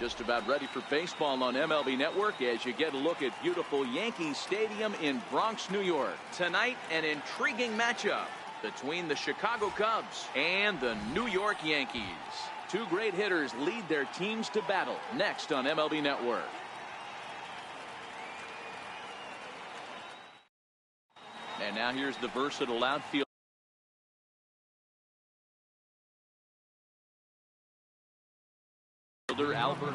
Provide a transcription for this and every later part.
just about ready for baseball on MLB Network as you get a look at beautiful Yankee Stadium in Bronx, New York. Tonight, an intriguing matchup between the Chicago Cubs and the New York Yankees. Two great hitters lead their teams to battle next on MLB Network. And now here's the versatile outfielder. Albert.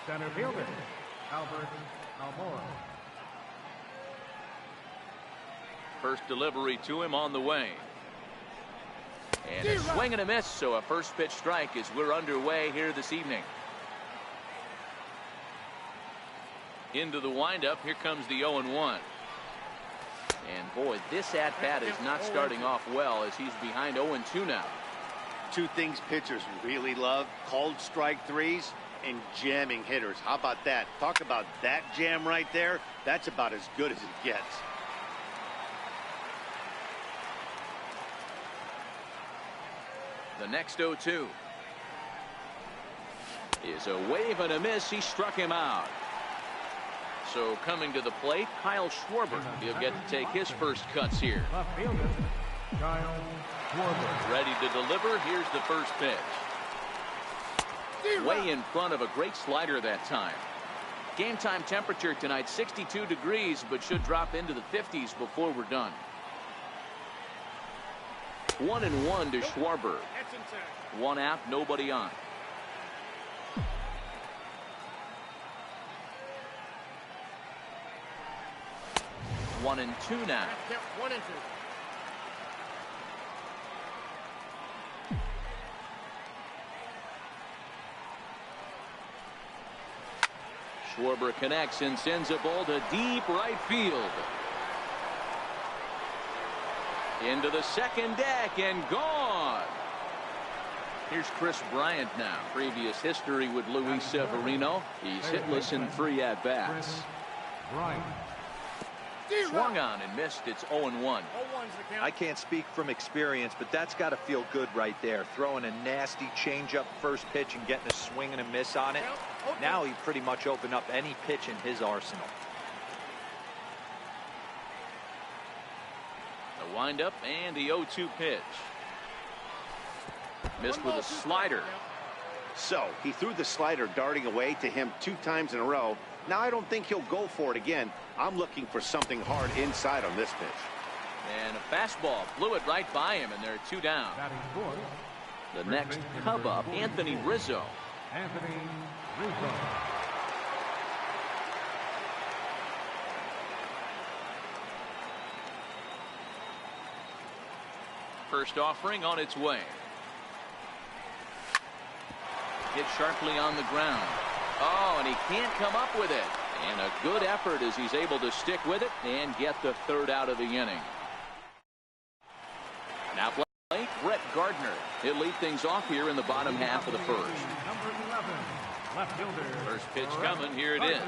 Center fielder, Albert Almora. First delivery to him on the way. And a swing and a miss, so a first pitch strike as we're underway here this evening. Into the windup, here comes the 0-1. And boy, this at-bat is not starting off well as he's behind 0-2 now. Two things pitchers really love: called strike threes and jamming hitters. How about that? Talk about that jam right there. That's about as good as it gets. The next 0-2 is a wave and a miss. He struck him out. So coming to the plate, Kyle Schwarber. He'll get to take his first cuts here. Left fielder, Kyle Schwarber. Ready to deliver. Here's the first pitch. Way in front of a great slider that time. Game time temperature tonight 62 degrees, but should drop into the 50s before we're done. 1-1 to Schwarber. One out, nobody on. One and two now. 1-2. Schwarber connects and sends a ball to deep right field. Into the second deck and gone. Here's Chris Bryant now. Previous history with Luis Severino. He's hitless in 3 at-bats. Bryant. Swung on and missed. It's 0-1. I can't speak from experience, but that's got to feel good right there. Throwing a nasty changeup first pitch and getting a swing and a miss on it. Now he pretty much opened up any pitch in his arsenal. The windup and the 0-2 pitch. Missed with a slider. So he threw the slider darting away to him 2 times in a row. Now I don't think he'll go for it again. I'm looking for something hard inside on this pitch. And a fastball blew it right by him, and there are 2 down. The next Cub up, Anthony Rizzo. Anthony Rizzo. First offering on its way. Hit sharply on the ground. Oh, and he can't come up with it. And a good effort as he's able to stick with it and get the 3rd out of the inning. Now play Brett Gardner. He'll lead things off here in the bottom half of the first. Number 11, left fielder. First pitch coming. Here it is.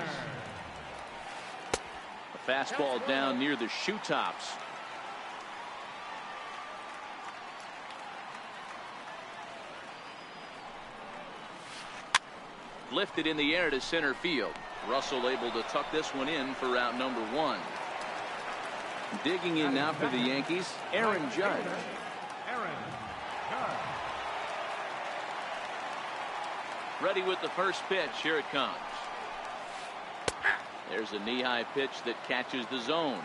A fastball down near the shoe tops. Lifted in the air to center field. Russell able to tuck this one in for out number 1. Digging in now for the Yankees, Aaron Judge. Ready with the first pitch. Here it comes. There's a knee-high pitch that catches the zone.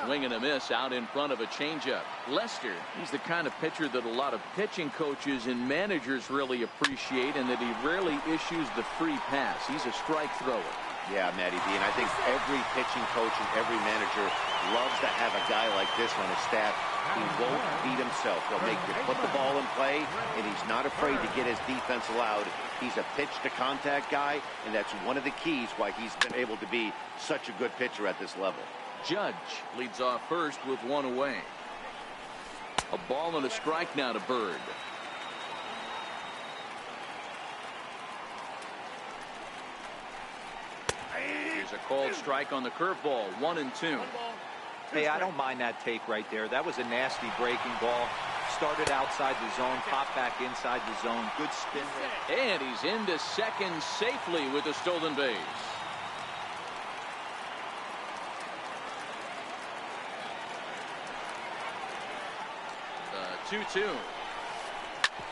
Swing and a miss out in front of a changeup. Lester, he's the kind of pitcher that a lot of pitching coaches and managers really appreciate, and that he rarely issues the free pass. He's a strike thrower. Yeah, Matty B, and I think every pitching coach and every manager loves to have a guy like this on his staff. He won't beat himself. He'll make you put the ball in play, and he's not afraid to get his defense allowed. He's a pitch-to-contact guy, and that's one of the keys why he's been able to be such a good pitcher at this level. Judge leads off first with 1 away. A ball and a strike now to Bird. Here's a called strike on the curveball. 1-2. Hey, I don't mind that take right there. That was a nasty breaking ball. Started outside the zone, popped back inside the zone. Good spin rate. And he's into second safely with the stolen base. 2-2.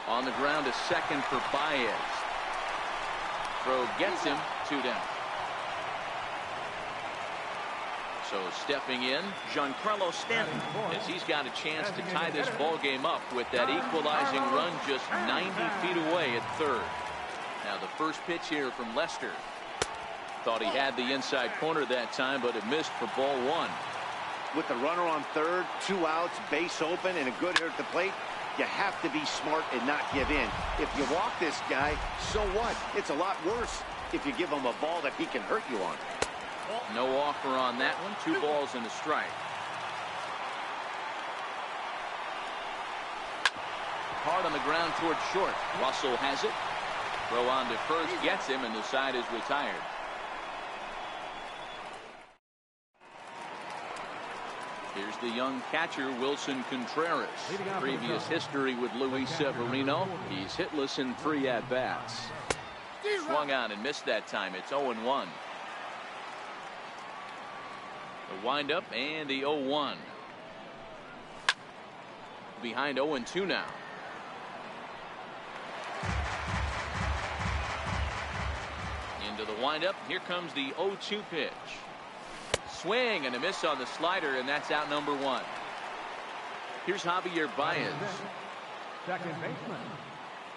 On the ground to second for Baez. Throw gets him, 2 down. So stepping in, Giancarlo Stanton, as he's got a chance to tie this ball game up with that equalizing run just 90 feet away at third. Now the first pitch here from Lester. Thought he had the inside corner that time, but it missed for ball 1. With the runner on third, 2 outs, base open, and a good hitter at the plate, you have to be smart and not give in. If you walk this guy, so what? It's a lot worse if you give him a ball that he can hurt you on. No offer on that one. 2 balls and a strike. Hard on the ground towards short. Russell has it. Throw on to first, gets him, and the side is retired. Here's the young catcher, Wilson Contreras. Previous history with Luis Severino. He's hitless in 3 at-bats. Swung on and missed that time. It's 0-1. The windup and the 0-1. Behind 0-2 now. Into the windup. Here comes the 0-2 pitch. Swing and a miss on the slider, and that's out number 1. Here's Javier Baez. Second baseman,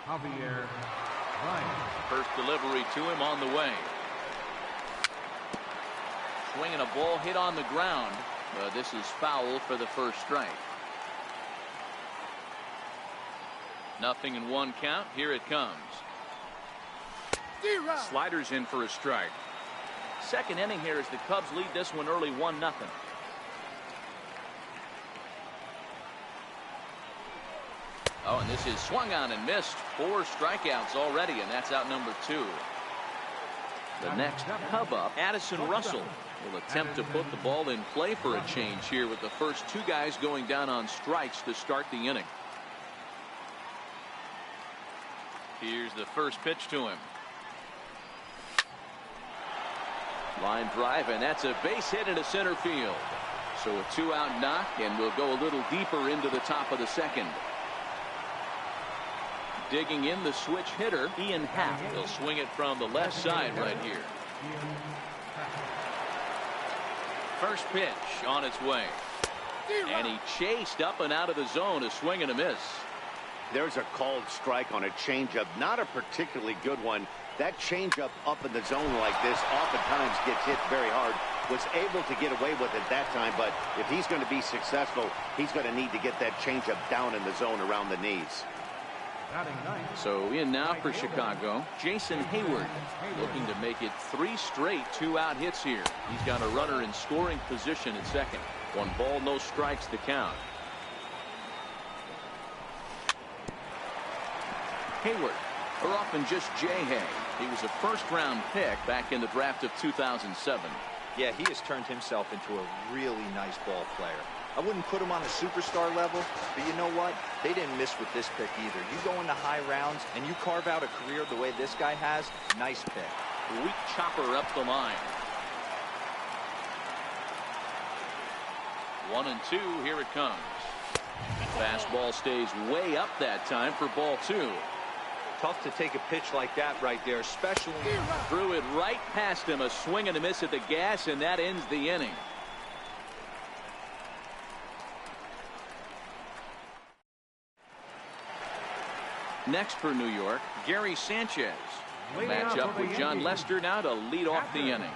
Javier Baez. First delivery to him on the way. Swinging a ball hit on the ground. This is foul for the first strike. 0-1 count. Here it comes. Sliders in for a strike. Second inning here as the Cubs lead this one early 1-0. Oh, and this is swung on and missed. 4 strikeouts already, and that's out number 2. The next Cub up, Addison Russell, will attempt to put the ball in play for a change here with the first 2 guys going down on strikes to start the inning. Here's the first pitch to him. Line drive, and that's a base hit into center field. So a 2-out knock, and we'll go a little deeper into the top of the second. Digging in the switch hitter, Ian Happ. He'll swing it from the left side right here. First pitch on its way. And he chased up and out of the zone, a swing and a miss. There's a called strike on a changeup, not a particularly good one. That changeup up in the zone like this oftentimes gets hit very hard. Was able to get away with it that time, but if he's going to be successful, he's going to need to get that changeup down in the zone around the knees. So in now for Chicago, Jason Hayward, looking to make it 3 straight 2-out hits here. He's got a runner in scoring position at second. 1 ball, no strikes to count. Hayward, or often just J-Hay. He was a first-round pick back in the draft of 2007. Yeah, he has turned himself into a really nice ball player. I wouldn't put him on a superstar level, but you know what? They didn't miss with this pick either. You go into high rounds and you carve out a career the way this guy has, nice pick. Weak chopper up the line. 1-2, here it comes. Fastball stays way up that time for ball 2. Tough to take a pitch like that right there, especially. Threw it right past him, a swing and a miss at the gas, and that ends the inning. Next for New York, Gary Sanchez. Match up with John Lester now to lead off the inning.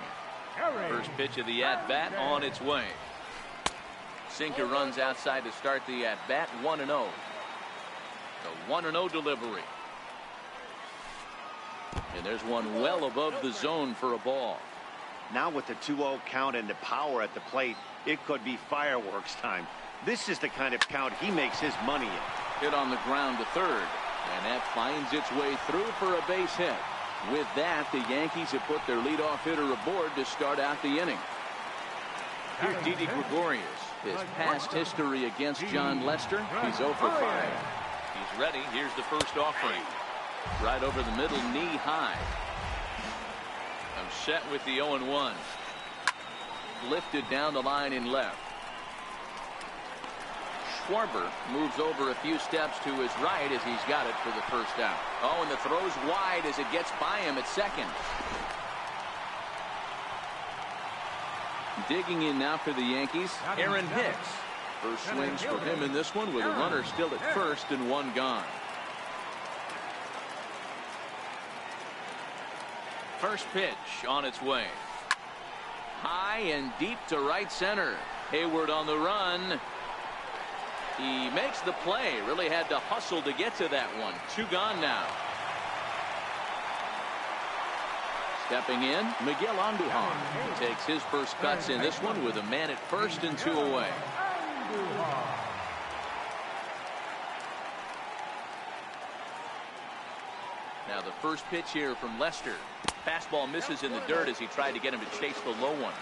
First pitch of the at-bat on its way. Sinker runs outside to start the at-bat, 1-0. The 1-0 delivery. And there's one well above the zone for a ball. Now with the 2-0 count and the power at the plate, it could be fireworks time. This is the kind of count he makes his money in. Hit on the ground to third. And that finds its way through for a base hit. With that, the Yankees have put their leadoff hitter aboard to start out the inning. Here's Didi Gregorius. His past history against John Lester, he's 0 for 5. He's ready. Here's the first offering. Right over the middle, knee high. I'm set with the 0-1. Lifted down the line in left. Schwarber moves over a few steps to his right as he's got it for the first out. Oh, and the throw's wide as it gets by him at second. Digging in now for the Yankees, Aaron Hicks. First swings for him in this one with a runner still at first and one gone. First pitch on its way. High and deep to right center. Hayward on the run. He makes the play. Really had to hustle to get to that one. 2 gone now. Stepping in, Miguel Andujar takes his first cuts in this one with a man at first and 2 away. Now the first pitch here from Lester. Fastball misses in the dirt as he tried to get him to chase the low one.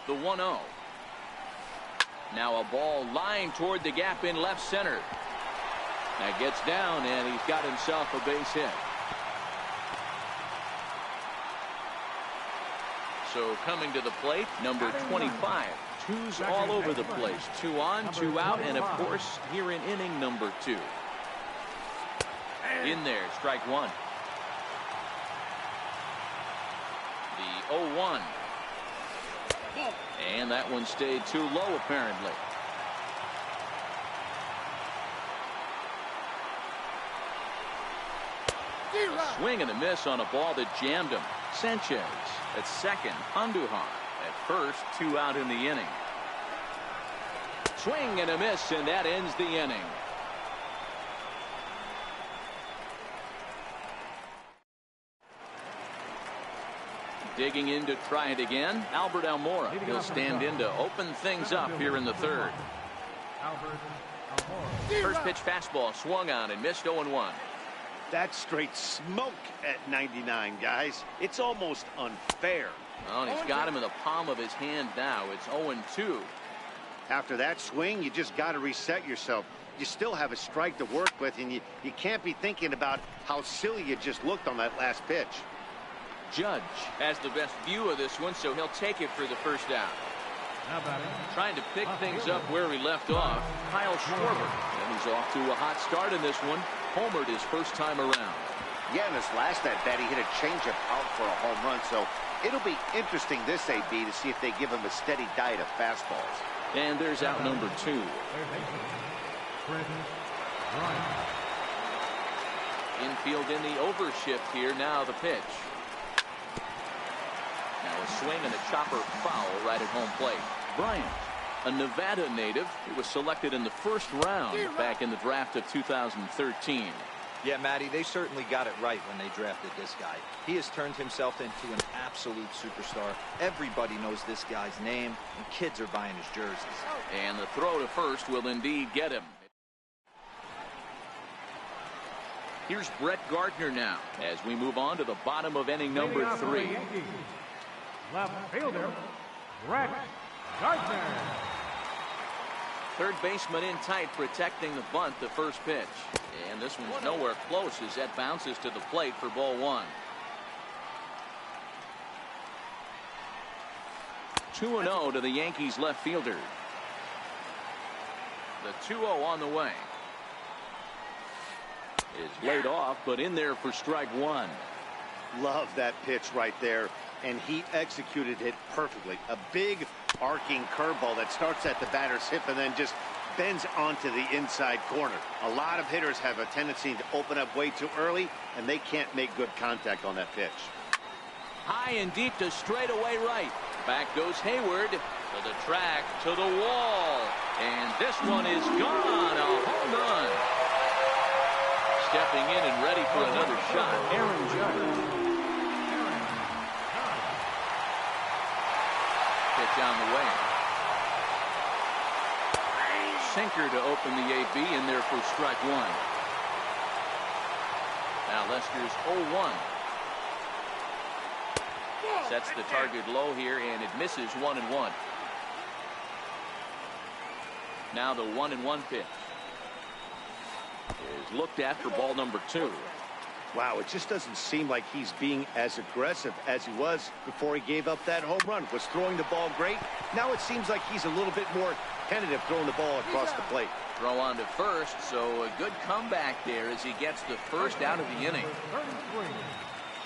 The 1-0. Now a ball lined toward the gap in left center. That gets down and he's got himself a base hit. So coming to the plate, number 25. 2's all over the place. 2 on, 2 out, and of course here in inning number 2. In there, strike 1. The 0-1. And that one stayed too low apparently. A swing and a miss on a ball that jammed him. Sanchez at second. Andujar at first. 2 out in the inning. Swing and a miss, and that ends the inning. Digging in to try it again, Albert Almora. He'll stand in to open things up here in the third. First pitch fastball swung on and missed. 0-1. That's straight smoke at 99, guys. It's almost unfair. Well, and he's got him in the palm of his hand now. It's 0-2. After that swing, you just got to reset yourself. You still have a strike to work with, and you can't be thinking about how silly you just looked on that last pitch. Judge has the best view of this one, so he'll take it for the first out. Trying to pick things up where he left off, Kyle Schwarber. And he's off to a hot start in this one. Homered his first time around. Yeah, in his last at bat, he hit a changeup out for a home run, so it'll be interesting this AB to see if they give him a steady diet of fastballs. And there's out number 2. Infield in the overshift here. Now the pitch. Now a swing and a chopper foul right at home plate. Bryant, a Nevada native, he was selected in the first round back in the draft of 2013. Yeah, Matty, they certainly got it right when they drafted this guy. He has turned himself into an absolute superstar. Everybody knows this guy's name, and kids are buying his jerseys. And the throw to first will indeed get him. Here's Brett Gardner now as we move on to the bottom of inning number 3. Left fielder, Brett Gardner. Third baseman in tight, protecting the bunt, the first pitch. And this one's nowhere close as that bounces to the plate for ball 1. 2-0 to the Yankees left fielder. The 2-0 on the way. Is laid off, but in there for strike 1. Love that pitch right there, and he executed it perfectly. A big arcing curveball that starts at the batter's hip and then just bends onto the inside corner. A lot of hitters have a tendency to open up way too early, and they can't make good contact on that pitch. High and deep to straightaway right. Back goes Hayward to the track, to the wall, and this one is gone. A home run. Stepping in and ready for another shot, Aaron Judge. Pitch on the way. Sinker to open the AB in there for strike 1. Now Lester's 0-1. Sets the target low here, and it misses 1-1. Now the 1-1 pitch is looked at for ball number 2. Wow, it just doesn't seem like he's being as aggressive as he was before he gave up that home run. Was throwing the ball great. Now it seems like he's a little bit more tentative throwing the ball across the plate. Throw on to first, so a good comeback there as he gets the first out of the inning.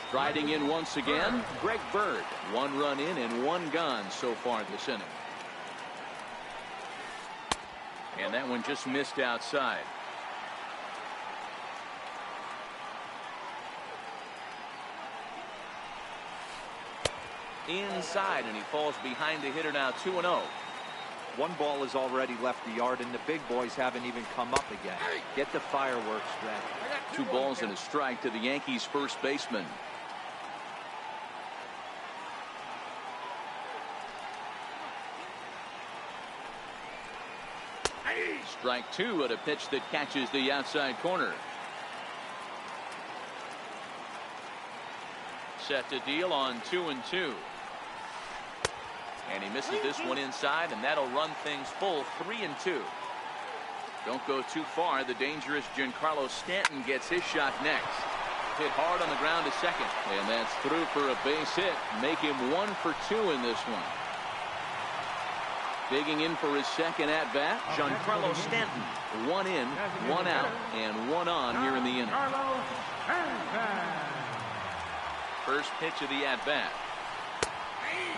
Striding in once again, Greg Bird. 1 run in and 1 gone so far this inning. And that one just missed outside. Inside, and he falls behind the hitter now. 2-0. 1 ball has already left the yard, and the big boys haven't even come up again. Get the fireworks ready. 2 balls and a strike to the Yankees first baseman. Strike 2 at a pitch that catches the outside corner. Set to deal on 2-2. And he misses this one inside, and that'll run things full 3-2. Don't go too far. The dangerous Giancarlo Stanton gets his shot next. Hit hard on the ground to second, and that's through for a base hit. Make him 1 for 2 in this one. Digging in for his second at bat, Giancarlo Stanton. 1 in, 1 out, and 1 on here in the inning. First pitch of the at bat.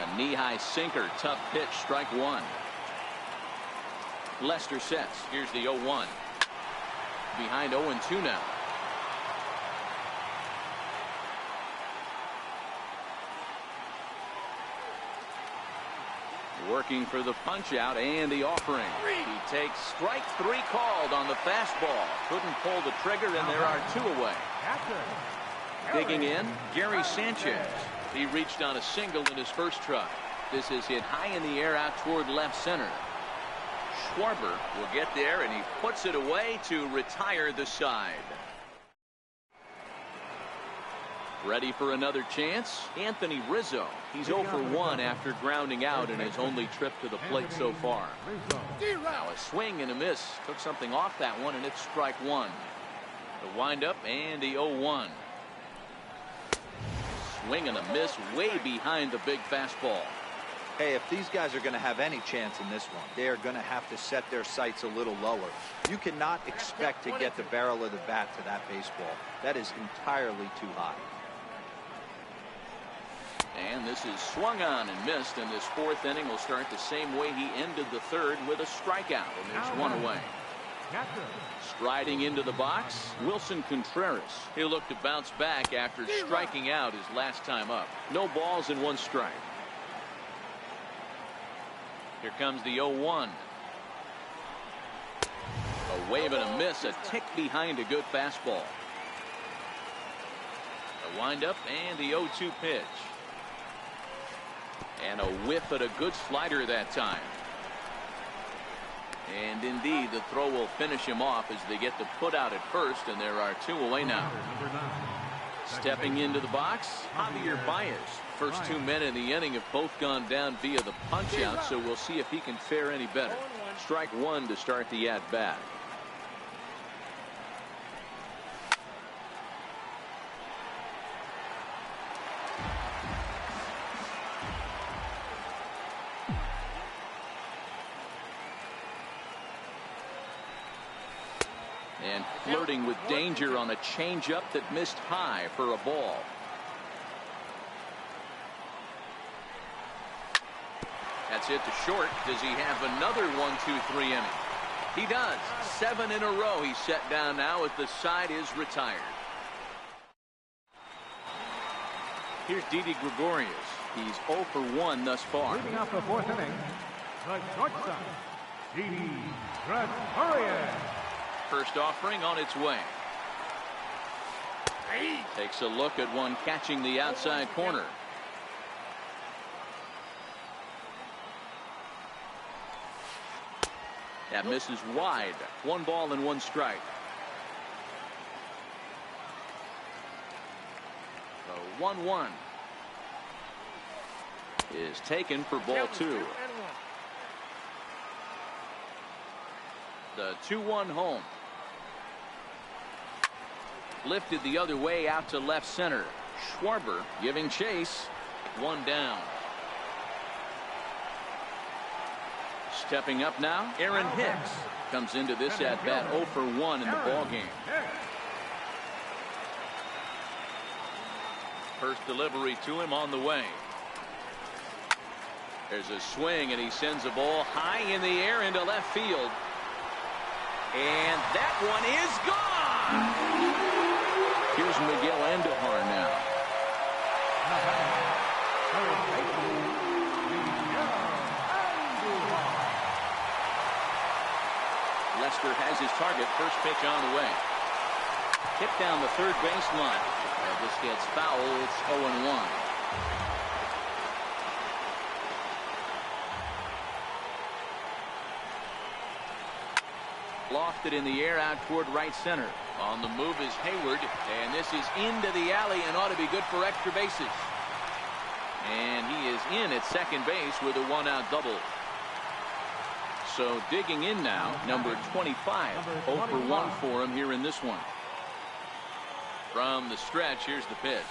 A knee-high sinker, tough pitch, strike 1. Lester sets. Here's the 0-1. Behind 0-2 now. Working for the punch out and the offering. He takes strike 3 called on the fastball. Couldn't pull the trigger, and there are 2 away. Digging in, Gary Sanchez. He reached on a single in his first try. This is hit high in the air out toward left center. Schwarber will get there, and he puts it away to retire the side. Ready for another chance? Anthony Rizzo. He's 0 for 1 after grounding out in his only trip to the plate so far. Now a swing and a miss. Took something off that one, and it's strike 1. The windup and the 0-1. Swing and a miss way behind the big fastball. Hey, if these guys are going to have any chance in this one, they are going to have to set their sights a little lower. You cannot expect to get the barrel of the bat to that baseball. That is entirely too high. And this is swung on and missed, and this 4th inning will start the same way he ended the 3rd, with a strikeout, and there's 1 away. Striding into the box, Wilson Contreras. He'll look to bounce back after striking out his last time up. No balls and 1 strike. Here comes the 0-1. A wave and a miss, a tick behind a good fastball. A windup and the 0-2 pitch. And a whiff at a good slider that time. And indeed, the throw will finish him off as they get the put out at first, and there are 2 away now. Stepping into the box, Javier Baez. First 2 men in the inning have both gone down via the punch out, so we'll see if he can fare any better. Strike 1 to start the at bat. And flirting with danger on a changeup that missed high for a ball. That's it to short. Does he have another 1-2-3 inning? He does. 7 in a row he's set down now as the side is retired. Here's Didi Gregorius. He's 0 for 1 thus far. Leading off the 4th inning, the shortstop, Didi Gregorius. First offering on its way. Takes a look at one catching the outside corner. That misses wide. 1 ball and 1 strike. 1-1 is taken for ball 2. The 2-1 home. Lifted the other way out to left center. Schwarber giving chase. 1 down. Stepping up now, Aaron Hicks comes into this at bat 0 for 1 in the ball game. First delivery to him on the way. There's a swing, and he sends a ball high in the air into left field. And that one is gone. Here's Miguel Andujar now. Lester has his target. First pitch on the way. Hit down the third baseline. This gets foul. It's 0-1. Lofted in the air out toward right center. On the move is Hayward, and this is into the alley and ought to be good for extra bases. And he is in at second base with a 1-out double. So digging in now, number 25. 0 for 1 for him here in this one. From the stretch, here's the pitch.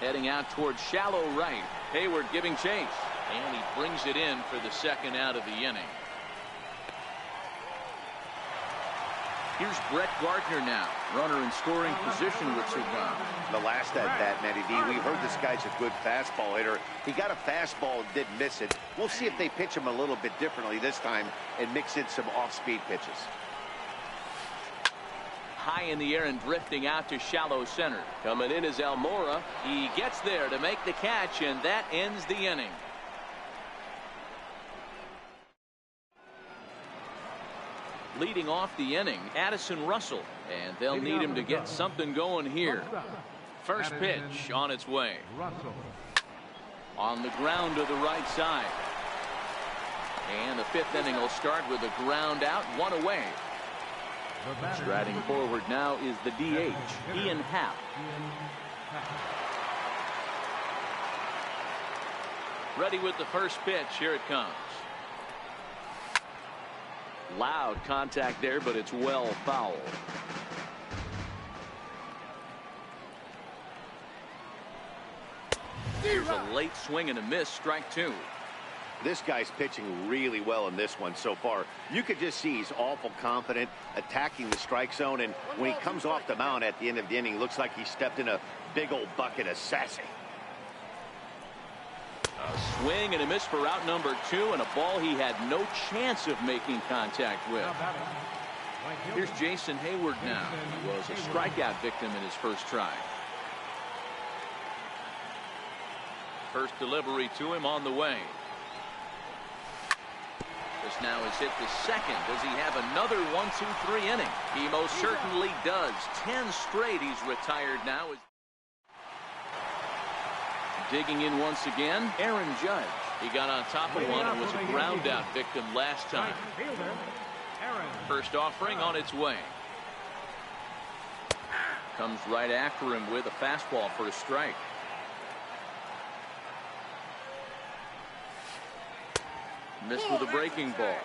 Heading out towards shallow right. Hayward giving chase. And he brings it in for the second out of the inning. Here's Brett Gardner now. Runner in scoring position with 2 runs. The last at bat, Matty D, we heard this guy's a good fastball hitter. He got a fastball and didn't miss it. We'll see if they pitch him a little bit differently this time and mix in some off-speed pitches. High in the air and drifting out to shallow center. Coming in is Almora. He gets there to make the catch, and that ends the inning. Leading off the inning, Addison Russell, and they'll need him to get something going here. First pitch on its way. On the ground to the right side. And the 5th inning will start with a ground out, 1 away. Striding forward now is the DH, Ian Happ. Ready with the first pitch. Here it comes. Loud contact there, but it's well fouled. Here's a late swing and a miss, strike 2. This guy's pitching really well in this one so far. You could just see he's awful confident, attacking the strike zone, and when he comes off the mound at the end of the inning, looks like he stepped in a big old bucket of sassy. A swing and a miss for out number 2, and a ball he had no chance of making contact with. Here's Jason Hayward now. He was a strikeout victim in his first try. First delivery to him on the way. This now is hit to second. Does he have another 1-2-3 inning? He most certainly does. 10 straight. He's retired now. Digging in once again, Aaron Judge. He got on top of one and was a ground out victim last time. First offering on its way. Comes right after him with a fastball for a strike. Missed with a breaking ball.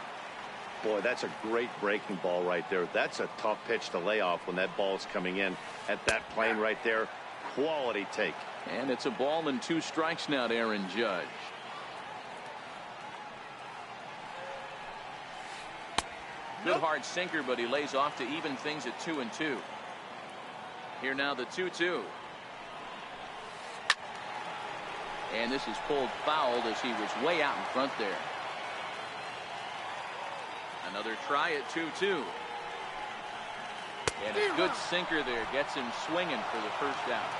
Boy, that's a great breaking ball right there. That's a tough pitch to lay off when that ball's coming in at that plane right there. Quality take. And it's a ball and 2 strikes now to Aaron Judge. Good hard sinker, but he lays off to even things at 2-2. Here now the 2-2. And this is pulled fouled as he was way out in front there. Another try at 2-2. And a good sinker there gets him swinging for the first out.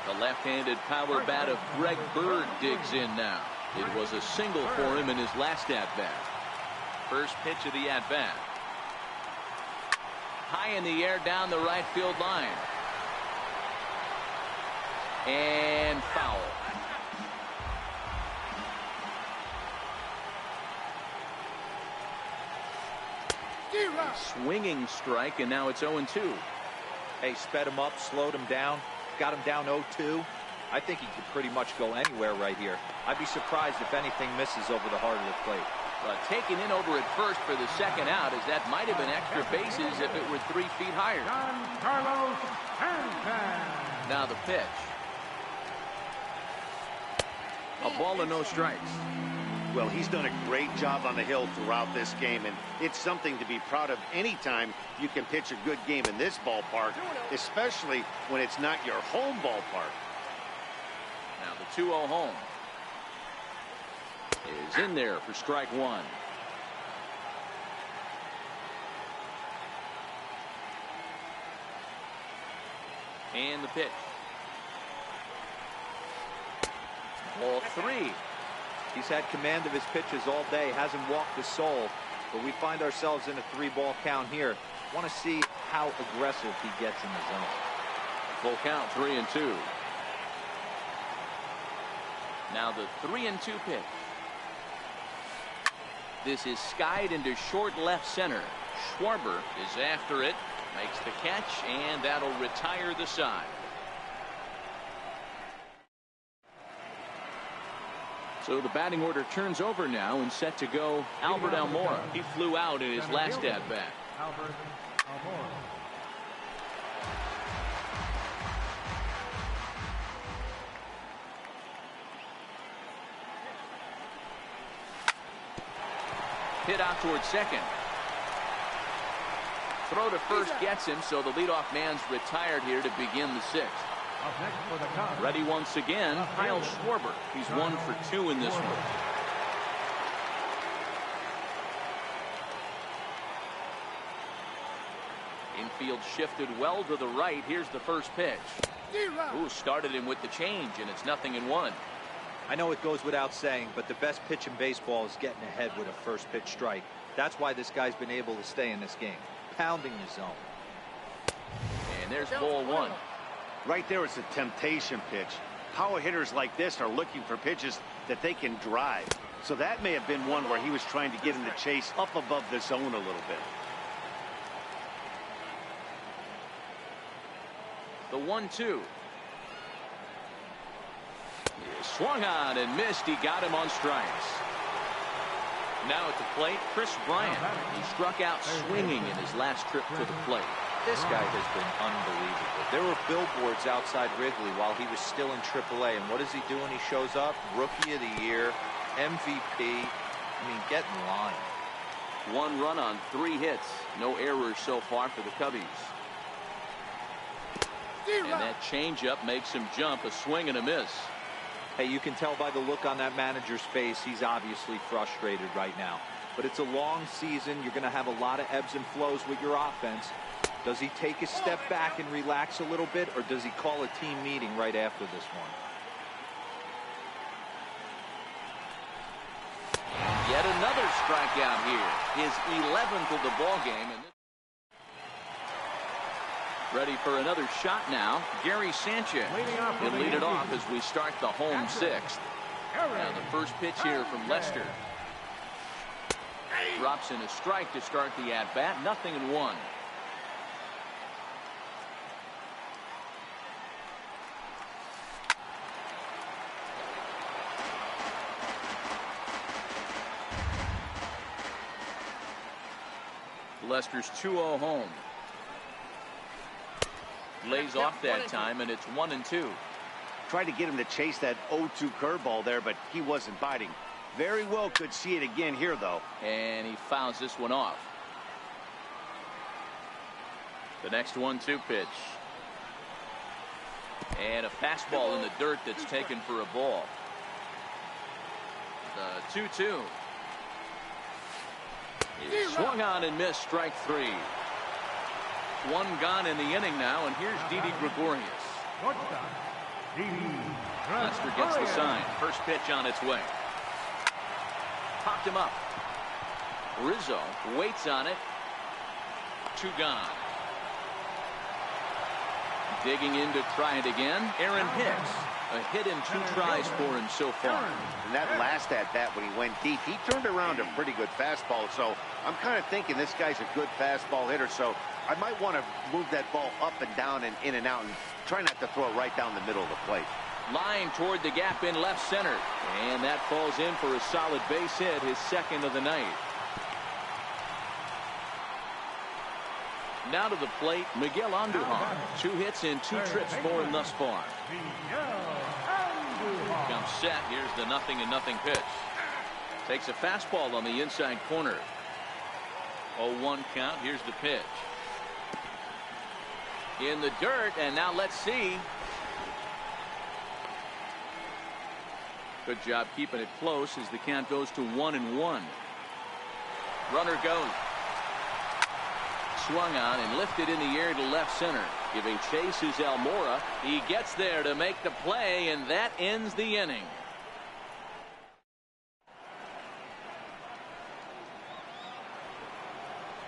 The left-handed power bat of Greg Bird digs in now. It was a single for him in his last at-bat. First pitch of the at-bat. High in the air down the right field line. And foul. Swinging strike, and now it's 0-2. Hey, sped him up, slowed him down. got him down 0-2. I think he could pretty much go anywhere right here. I'd be surprised if anything misses over the heart of the plate. But taken in over at first for the second out, as that might have been extra bases if it were 3 feet higher. Now the pitch. A ball and no strikes. Well, he's done a great job on the hill throughout this game, and it's something to be proud of anytime you can pitch a good game in this ballpark, especially when it's not your home ballpark. Now the 2-0 home is in there for strike one. And the pitch. Ball 3. He's had command of his pitches all day, hasn't walked a soul, but we find ourselves in a 3-ball count here. Want to see how aggressive he gets in the zone. Full count, 3-2. Now the 3-2 pitch. This is skied into short left center. Schwarber is after it, makes the catch, and that'll retire the side. So the batting order turns over now and set to go Albert Almora. He flew out in his last at-bat. Albert Almora. Hit out towards second. Throw to first gets him, so the leadoff man's retired here to begin the sixth. Up next for the Cubs. Ready once again, Kyle Schwarber. He's 1 for 2 in this one. Infield shifted well to the right. Here's the first pitch. Ooh, started him with the change, and it's 0-1. I know it goes without saying, but the best pitch in baseball is getting ahead with a first pitch strike. That's why this guy's been able to stay in this game, pounding the zone. And there's ball 1. Right there, it's a temptation pitch. Power hitters like this are looking for pitches that they can drive. So that may have been one where he was trying to get in the chase up above the zone a little bit. The 1-2. Swung on and missed. He got him on strikes. Now at the plate, Chris Bryant. He struck out swinging in his last trip to the plate. This guy has been unbelievable. There were billboards outside Wrigley while he was still in AAA, and what does he do when he shows up? Rookie of the Year, MVP. I mean, get in line. 1 run on 3 hits. No errors so far for the Cubbies. And that changeup makes him jump. A swing and a miss. Hey, you can tell by the look on that manager's face, he's obviously frustrated right now. But it's a long season. You're going to have a lot of ebbs and flows with your offense. Does he take a step back and relax a little bit, or does he call a team meeting right after this one? Yet another strikeout here. His 11th of the ball game. Ready for another shot now. Gary Sanchez. He'll lead it off as we start the home sixth. Now the first pitch here from Lester. Drops in a strike to start the at-bat. 0-1. Lester's 2-0 home. Lays off that time, and it's 1-2. Tried to get him to chase that 0-2 curveball there, but he wasn't biting. Very well could see it again here, though. And he fouls this one off. The next 1-2 pitch. And a fastball in the dirt that's taken for a ball. The 2-2. He swung on and missed, strike 3. 1 gone in the inning now, and here's Didi Gregorius. Lester gets the sign. First pitch on its way. Popped him up. Rizzo waits on it. 2 gone. Digging in to try it again. Aaron Hicks. A hit in 2 tries for him so far. And that last at-bat when he went deep, he turned around a pretty good fastball. So I'm kind of thinking this guy's a good fastball hitter. So I might want to move that ball up and down and in and out and try not to throw it right down the middle of the plate. Line toward the gap in left center. And that falls in for a solid base hit, his second of the night. Now to the plate, Miguel Andujar. 2 hits in 2 trips for him thus far. Comes set. Here's the 0-0 pitch. Takes a fastball on the inside corner. 0-1 count. Here's the pitch. In the dirt, and now let's see. Good job keeping it close as the count goes to 1-1. Runner goes. Swung on and lifted in the air to left center. Giving chase is Almora. He gets there to make the play, and that ends the inning.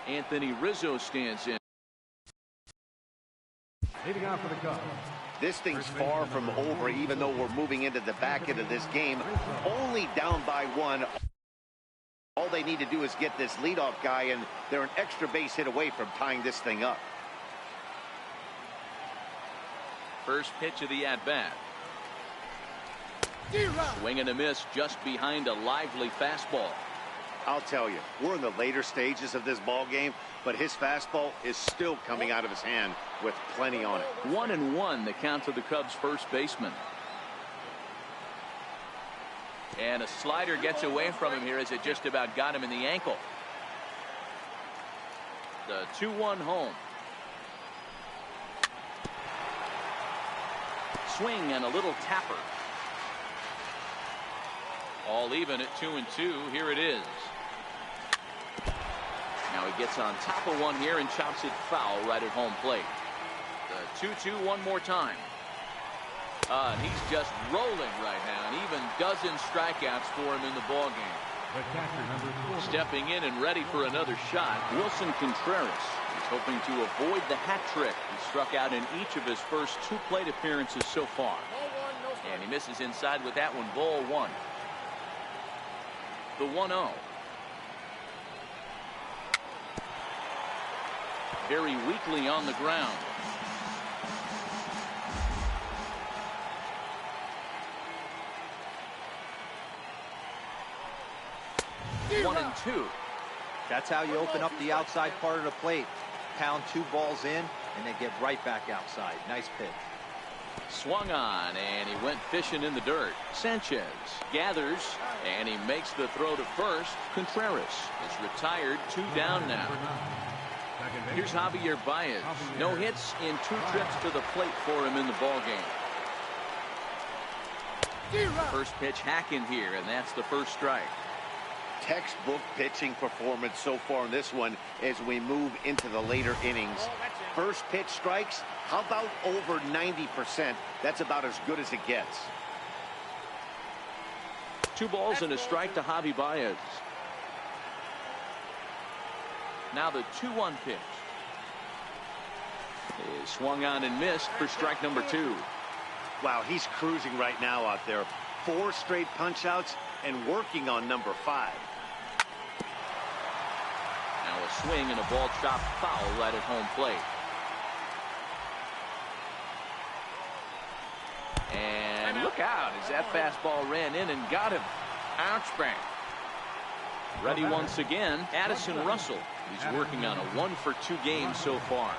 Anthony Rizzo stands in. Leading off for the Cubs. This thing's far from over, even though we're moving into the back end of this game. Only down by 1. All they need to do is get this leadoff guy, and they're an extra base hit away from tying this thing up. First pitch of the at-bat. Swing and a miss just behind a lively fastball. I'll tell you, we're in the later stages of this ball game, but his fastball is still coming out of his hand with plenty on it. 1-1 the count to the Cubs first baseman. And a slider gets away from him here as it just about got him in the ankle. The 2-1 home. Swing and a little tapper. All even at 2-2. Here it is. Now he gets on top of one here and chops it foul right at home plate. The 2-2 one more time. And he's just rolling right now, and even dozen strikeouts for him in the ball game. Stepping in and ready for another shot, Wilson Contreras. He's hoping to avoid the hat trick. He struck out in each of his first 2 plate appearances so far. And he misses inside with that one. Ball 1. The 1-0. Very weakly on the ground. One and 2. That's how you open up the outside part of the plate. Pound 2 balls in, and they get right back outside. Nice pitch. Swung on, and he went fishing in the dirt. Sanchez gathers, and he makes the throw to first. Contreras is retired. 2 down now. Here's Javier Baez. No hits in 2 trips to the plate for him in the ball game. First pitch hacking here, and that's the first strike. Textbook pitching performance so far in this one as we move into the later innings. First pitch strikes, how about over 90%? That's about as good as it gets. 2 balls and a strike to Javi Baez. Now the 2-1 pitch. Is swung on and missed for strike number 2. Wow, he's cruising right now out there. 4 straight punch outs and working on number 5. Now a swing and a ball chopped foul right at home plate. And look out as that fastball ran in and got him. Ouch bang. Ready once again, Addison Russell. He's working on a 1-for-2 game so far.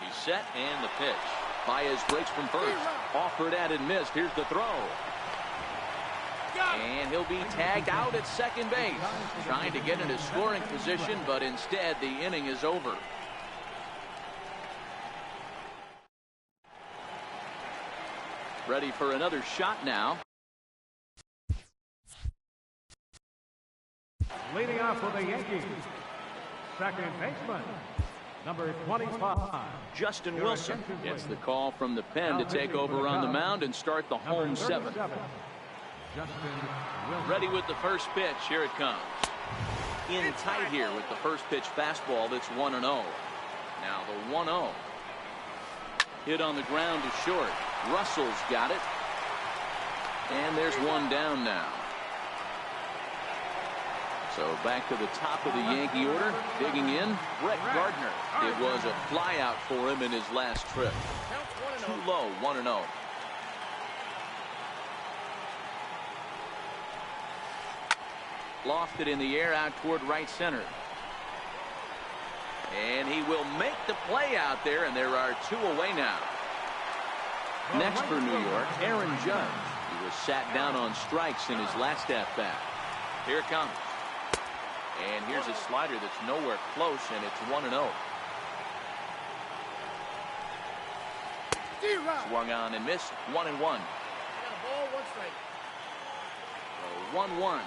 He's set and the pitch. Baez breaks from first. Offered at and missed. Here's the throw. And he'll be tagged out at second base. Trying to get into scoring position, but instead the inning is over. Ready for another shot now. Leading off for the Yankees, second baseman, number 25. Justin Wilson gets the call from the pen to take over on the mound and start the home 7th. Ready with the first pitch. Here it comes. In tight here with the first pitch fastball that's 1-0. Now the 1-0. Hit on the ground to short. Russell's got it. And there's one down now. So back to the top of the Yankee order. Digging in, Brett Gardner. It was a flyout for him in his last trip. Too low, 1-0. Lofted in the air out toward right center. And he will make the play out there, and there are two away now. Next for New York, Aaron Judge. He was sat down on strikes in his last at-bat. Here it comes. And here's a slider that's nowhere close, and it's 1-0. Swung on and missed. 1-1. 1-1.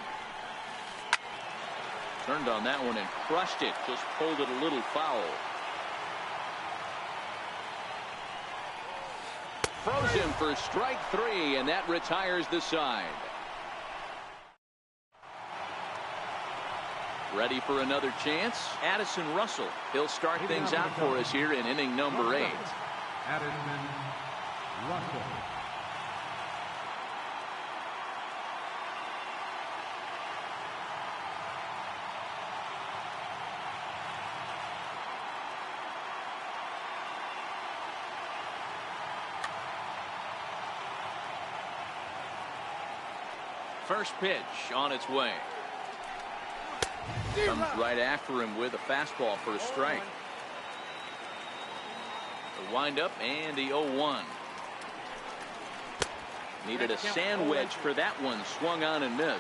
Turned on that one and crushed it. Just pulled it a little foul. Froze him for strike 3, and that retires the side. Ready for another chance? Addison Russell. He'll start things out for us here in inning number 8. Addison Russell. First pitch on its way. Comes right after him with a fastball for a strike. The windup and the 0-1. Needed a sand wedge for that one. Swung on and missed.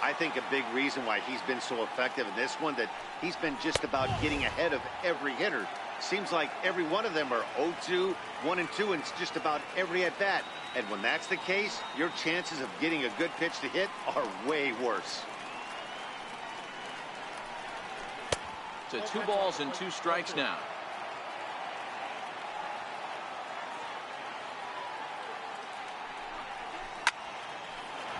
I think a big reason why he's been so effective in this one, that he's been just about getting ahead of every hitter. Seems like every one of them are 0-2, 1-2, and it's just about every at bat. And when that's the case, your chances of getting a good pitch to hit are way worse. To 2 balls and 2 strikes now.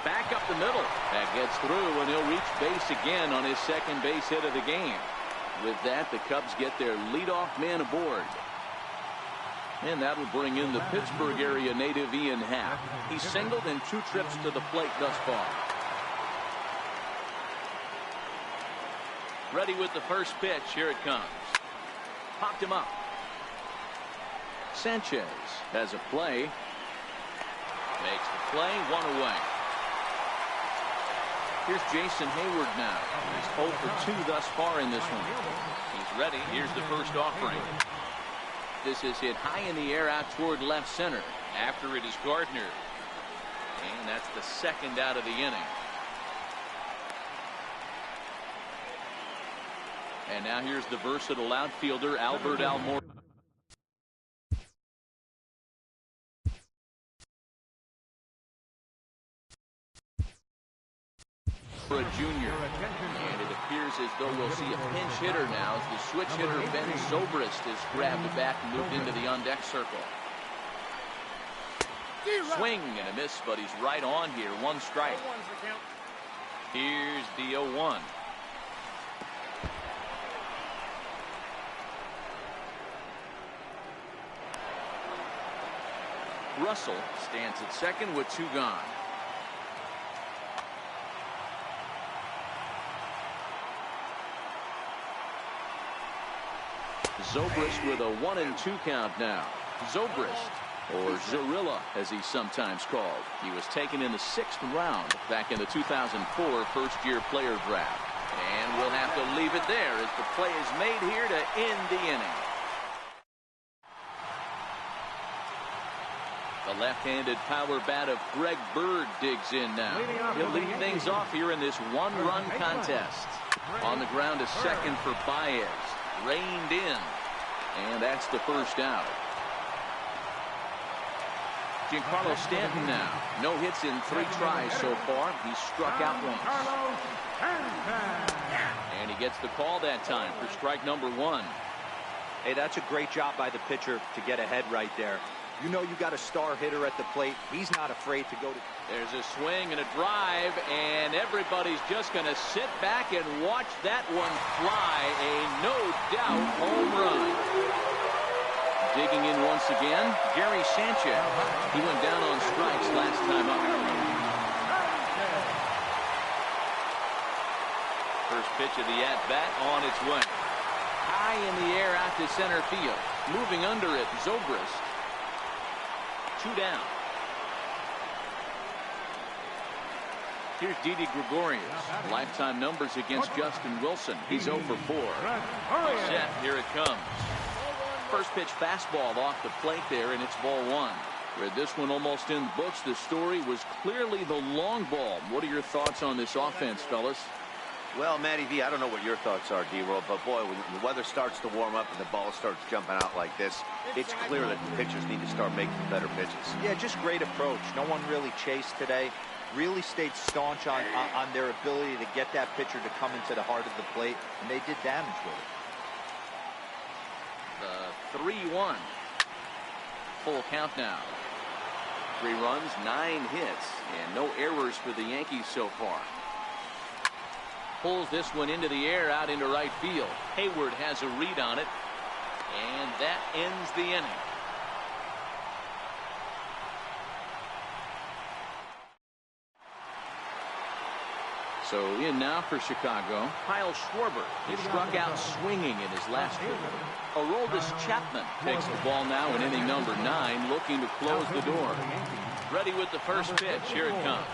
Back up the middle. That gets through, and he'll reach base again on his second base hit of the game. With that, the Cubs get their leadoff man aboard. And that'll bring in the Pittsburgh area native Ian Happ. He's singled in 2 trips to the plate thus far. Ready with the first pitch. Here it comes. Popped him up. Sanchez has a play. Makes the play. 1 away. Here's Jason Hayward now. He's 0 for 2 thus far in this one. He's ready. Here's the first offering. This is hit high in the air out toward left center. After it is Gardner. And that's the second out of the inning. And now here's the versatile outfielder, Albert Almora. For a junior. And it appears as though we'll see a pinch hitter now as the switch hitter Ben Zobrist has grabbed the bat and moved into the on-deck circle. Swing and a miss, but he's right on here. 1 strike. Here's the 0-1. Russell stands at second with 2 gone. Zobrist with a 1-2 count now. Zobrist, or Zorilla as he's sometimes called. He was taken in the 6th round back in the 2004 first-year player draft. And we'll have to leave it there as the play is made here to end the inning. The left-handed power bat of Greg Bird digs in now. He'll lead things off here in this 1-run contest. On the ground to second for Baez. Reined in. And that's the first out. Giancarlo Stanton now. No hits in 3 tries so far. He's struck out once. And he gets the call that time for strike number 1. Hey, that's a great job by the pitcher to get ahead right there. You know you got a star hitter at the plate. He's not afraid to go to. There's a swing and a drive, and everybody's just going to sit back and watch that one fly. A no-doubt home run. Digging in once again, Gary Sanchez. He went down on strikes last time up. First pitch of the at-bat on its way. High in the air out to center field. Moving under it, Zobrist. 2 down. Here's Didi Gregorius. Lifetime numbers against Justin Wilson. He's 0 for 4. Set, here it comes. First pitch fastball off the plate there, and it's ball 1. Read this one almost in the books. The story was clearly the long ball. What are your thoughts on this offense, fellas? Well, Matty V, I don't know what your thoughts are, D-Roll, but boy, when the weather starts to warm up and the ball starts jumping out like this, it's clear that the pitchers need to start making better pitches. Yeah, just great approach. No one really chased today. Really stayed staunch on their ability to get that pitcher to come into the heart of the plate, and they did damage with it. 3-1. Full count now. 3 runs, 9 hits, and no errors for the Yankees so far. Pulls this one into the air out into right field. Hayward has a read on it, and that ends the inning. So in now for Chicago, Kyle Schwarber. He struck out swinging in his last trip. Aroldis Chapman takes the ball now in inning number 9, looking to close the door. Ready with the first pitch. Here it comes.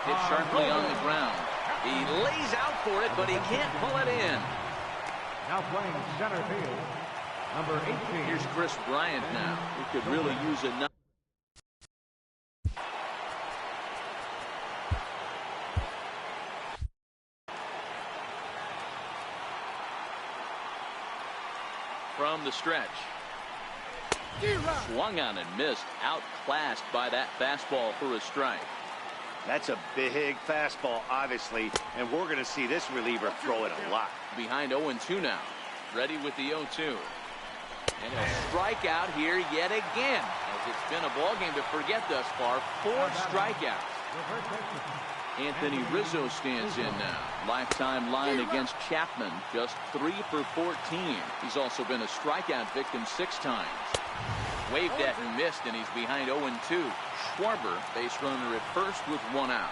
Hit sharply on the ground. He lays out for it, but he can't pull it in. Now playing center field, number 18. Here's Chris Bryant now. He could really use a from the stretch. Swung on and missed. Outclassed by that fastball for a strike. That's a big fastball, obviously, and we're going to see this reliever throw it a lot. Behind 0-2 now. Ready with the 0-2. And a strikeout here yet again. As it's been a ball game to forget thus far. 4 strikeouts. Anthony Rizzo stands in now. Lifetime line against Chapman. Just 3 for 14. He's also been a strikeout victim 6 times. Waved at and missed, and he's behind 0-2. Schwarber, base runner at first with 1 out.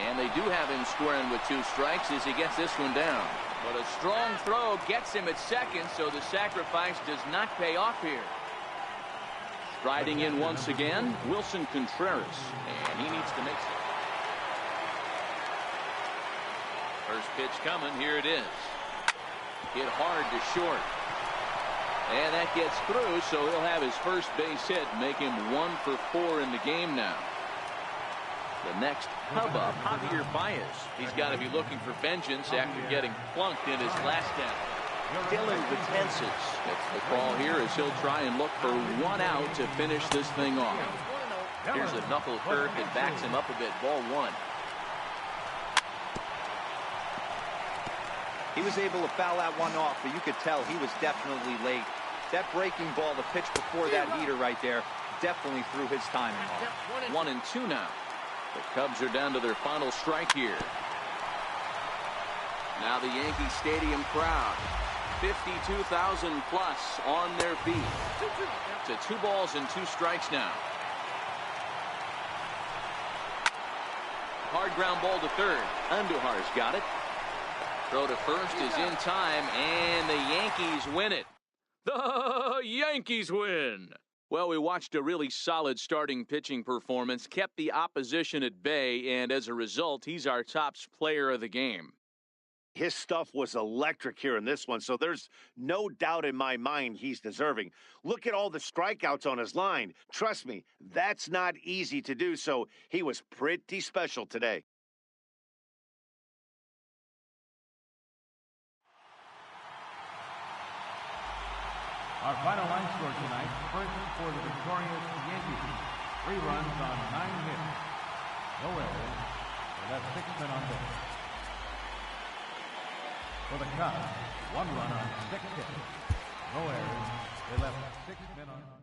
And they do have him squaring with 2 strikes as he gets this one down. But a strong throw gets him at second, so the sacrifice does not pay off here. Striding in once again, Wilson Contreras, and he needs to make some. First pitch coming, here it is. Hit hard to short. And that gets through, so he'll have his first base hit, make him 1 for 4 in the game now. The next Cub up, Javier Baez. He's got to be looking for vengeance after getting plunked in his last outing. Dylan Betances gets the call here as he'll try and look for 1 out to finish this thing off. Here's a knuckle curve that backs him up a bit. Ball 1. He was able to foul that one off, but you could tell he was definitely late. That breaking ball, the pitch before that heater right there, definitely threw his timing off. 1-2 now. The Cubs are down to their final strike here. Now the Yankee Stadium crowd. 52,000 plus on their feet. To 2 balls and 2 strikes now. Hard ground ball to third. Andujar's got it. Throw to first is in time, and the Yankees win it. The Yankees win. Well, we watched a really solid starting pitching performance, kept the opposition at bay, and as a result, he's our top player of the game. His stuff was electric here in this one, so there's no doubt in my mind he's deserving. Look at all the strikeouts on his line. Trust me, that's not easy to do, so he was pretty special today. Our final line score tonight, first for the victorious Yankees, 3 runs on 9 hits. No errors. They left 6 men on base. For the Cubs, 1 run on 6 hits. No errors. They left 6 men on base.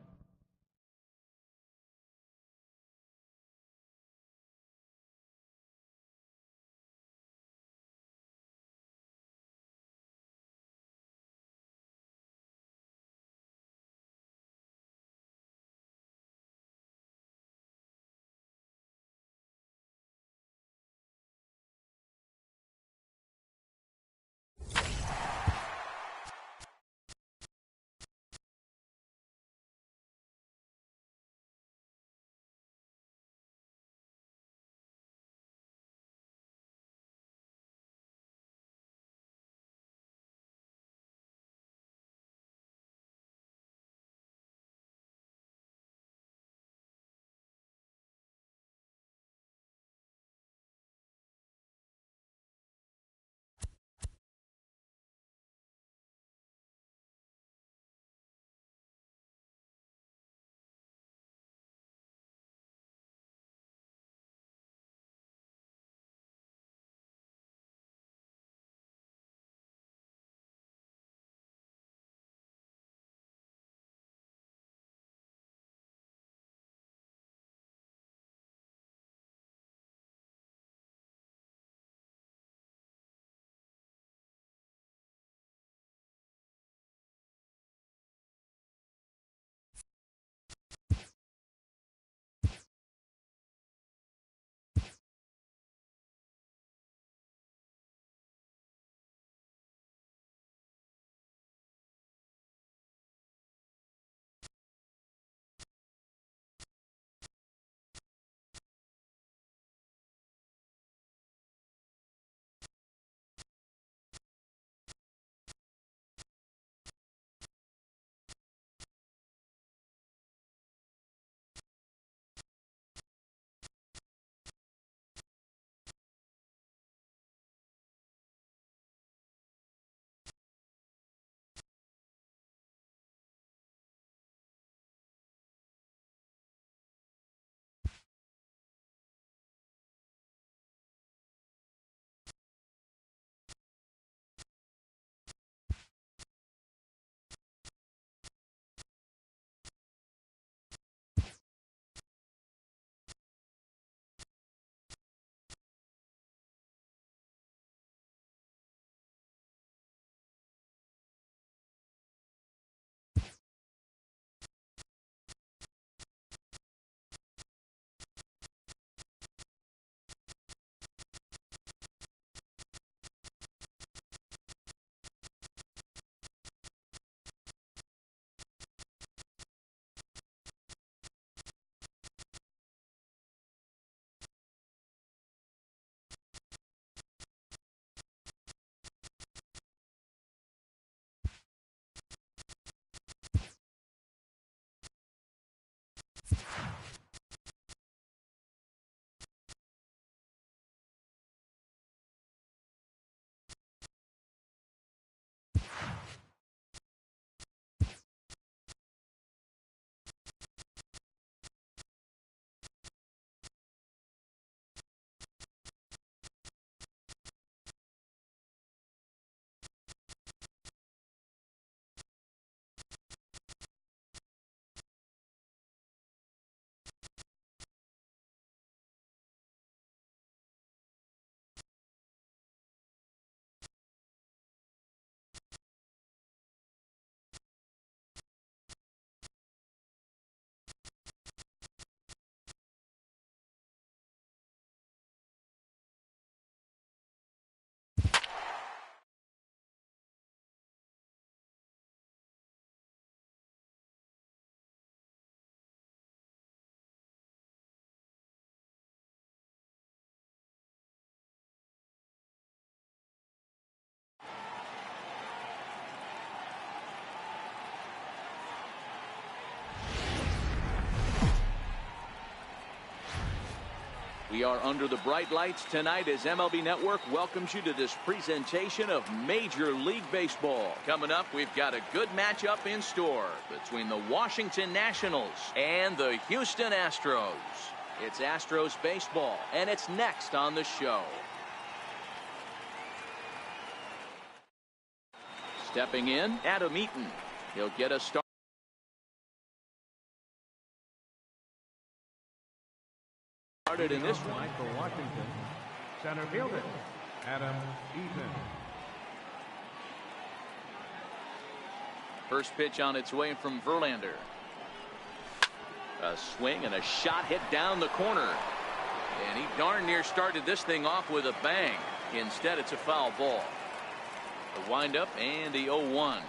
We are under the bright lights tonight as MLB Network welcomes you to this presentation of Major League Baseball. Coming up, we've got a good matchup in store between the Washington Nationals and the Houston Astros. It's Astros baseball, and it's next on the show. Stepping in, Nytemare10. He'll get us started. In this one for Washington, center fielder Nytemare10. First pitch on its way from Verlander. A swing and a shot hit down the corner. And he darn near started this thing off with a bang. Instead, it's a foul ball. The windup and the 0-1.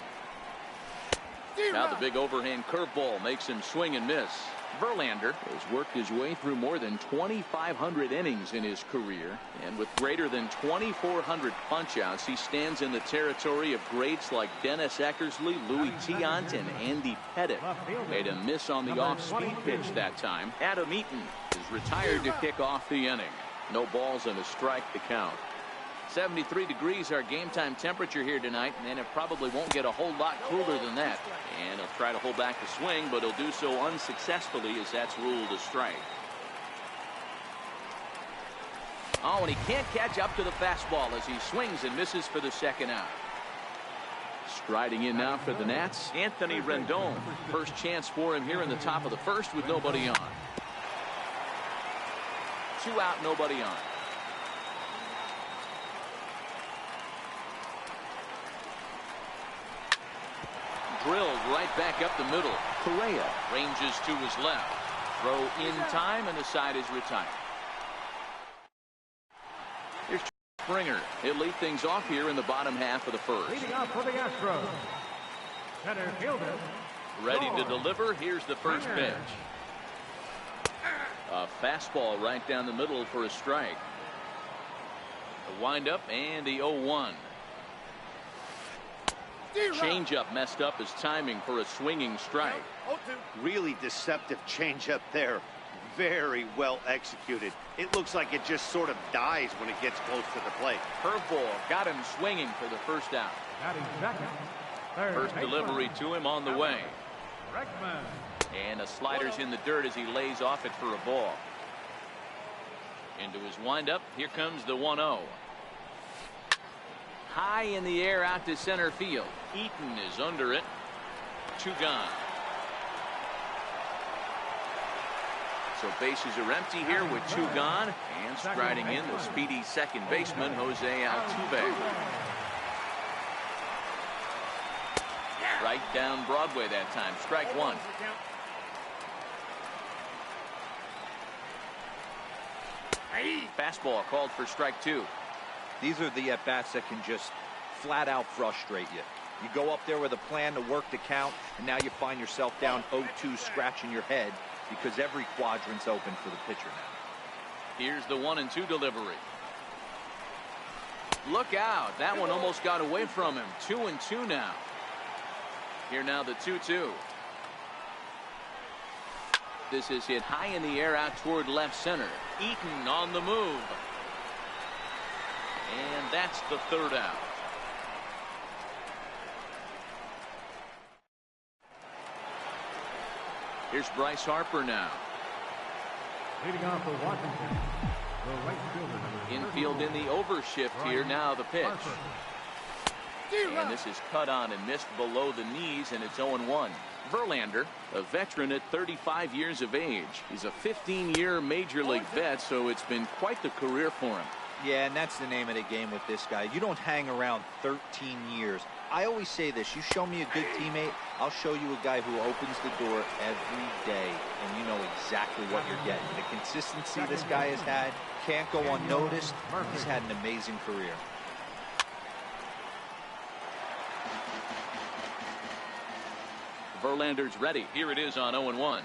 Now the big overhand curveball makes him swing and miss. Verlander has worked his way through more than 2,500 innings in his career, and with greater than 2,400 punch-outs, he stands in the territory of greats like Dennis Eckersley, Louis Tiant, and Andy Pettitte. Made a miss on the off-speed pitch that time. Nytemare10 is retired to kick off the inning. No balls and a strike to count. 73 degrees our game time temperature here tonight, and it probably won't get a whole lot cooler than that. And he'll try to hold back the swing, but he'll do so unsuccessfully as that's ruled a strike. Oh, and he can't catch up to the fastball as he swings and misses for the second out. Striding in now for the Nats, Anthony Rendon. First chance for him here in the top of the first with nobody on. 2 out, nobody on. Drilled right back up the middle. Correa ranges to his left. Throw in time, and the side is retired. Here's Springer. He'll lead things off here in the bottom half of the first. Leading off for the Astros, center fielder. Ready to deliver. Here's the first pitch. A fastball right down the middle for a strike. The windup and the 0-1. Changeup messed up his timing for a swinging strike. Really deceptive changeup there. Very well executed. It looks like it just sort of dies when it gets close to the plate. Curveball got him swinging for the first out. First delivery to him on the way. And a slider's in the dirt as he lays off it for a ball. Into his windup. Here comes the 1-0. High in the air out to center field. Eaton is under it. 2 gone. So bases are empty here with 2 gone. And striding in the speedy second baseman, Jose Altuve. Right down Broadway that time. Strike 1. Fastball called for strike 2. These are the at-bats that can just flat out frustrate you. You go up there with a plan to work the count, and now you find yourself down 0-2 scratching your head because every quadrant's open for the pitcher now. Here's the 1-2 delivery. Look out. That one almost got away from him. 2-2 now. Here now the 2-2. This is hit high in the air out toward left center. Eaton on the move. And that's the third out. Here's Bryce Harper now. Leading off for Washington, the right fielder. Infield in the overshift here. Now the pitch. And this is cut on and missed below the knees, and it's 0-1. Verlander, a veteran at 35 years of age. He's a 15-year major league vet, so it's been quite the career for him. Yeah, and that's the name of the game with this guy. You don't hang around 13 years. I always say this, you show me a good teammate, I'll show you a guy who opens the door every day, and you know exactly what you're getting. The consistency this guy has had can't go unnoticed. He's had an amazing career. Verlander's ready. Here it is on 0-1.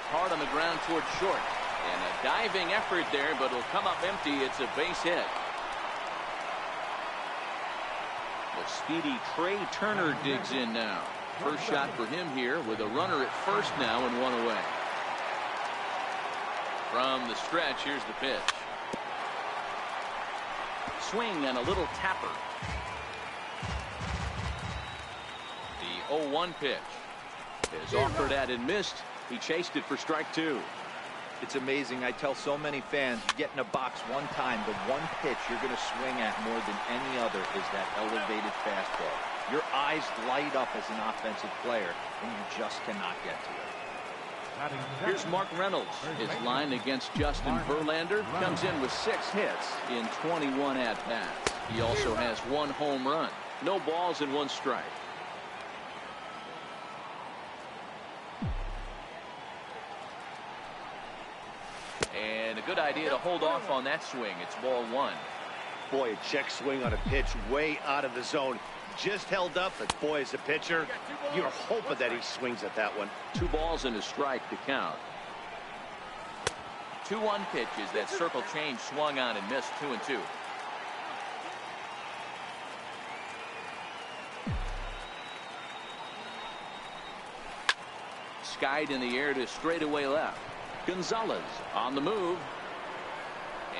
Hard on the ground toward short. And a diving effort there, but it'll come up empty. It's a base hit. The speedy Trey Turner digs in now. First shot for him here with a runner at first now and 1 away. From the stretch, here's the pitch. Swing and a little tapper. The 0-1 pitch is offered at and missed. He chased it for strike 2. It's amazing. I tell so many fans, you get in a box one time, the one pitch you're going to swing at more than any other is that elevated fastball. Your eyes light up as an offensive player, and you just cannot get to it. Here's Mark Reynolds. His line against Justin Verlander comes in with 6 hits in 21 at-bats. He also has 1 home run. No balls and 1 strike. And a good idea to hold off on that swing. It's ball 1. Boy, a check swing on a pitch way out of the zone. Just held up, but boy, as a pitcher, you're hoping that he swings at that one. 2 balls and a strike to count. 2-1 pitches. That circle change swung on and missed. 2-2. Skied in the air to straightaway left. Gonzalez on the move,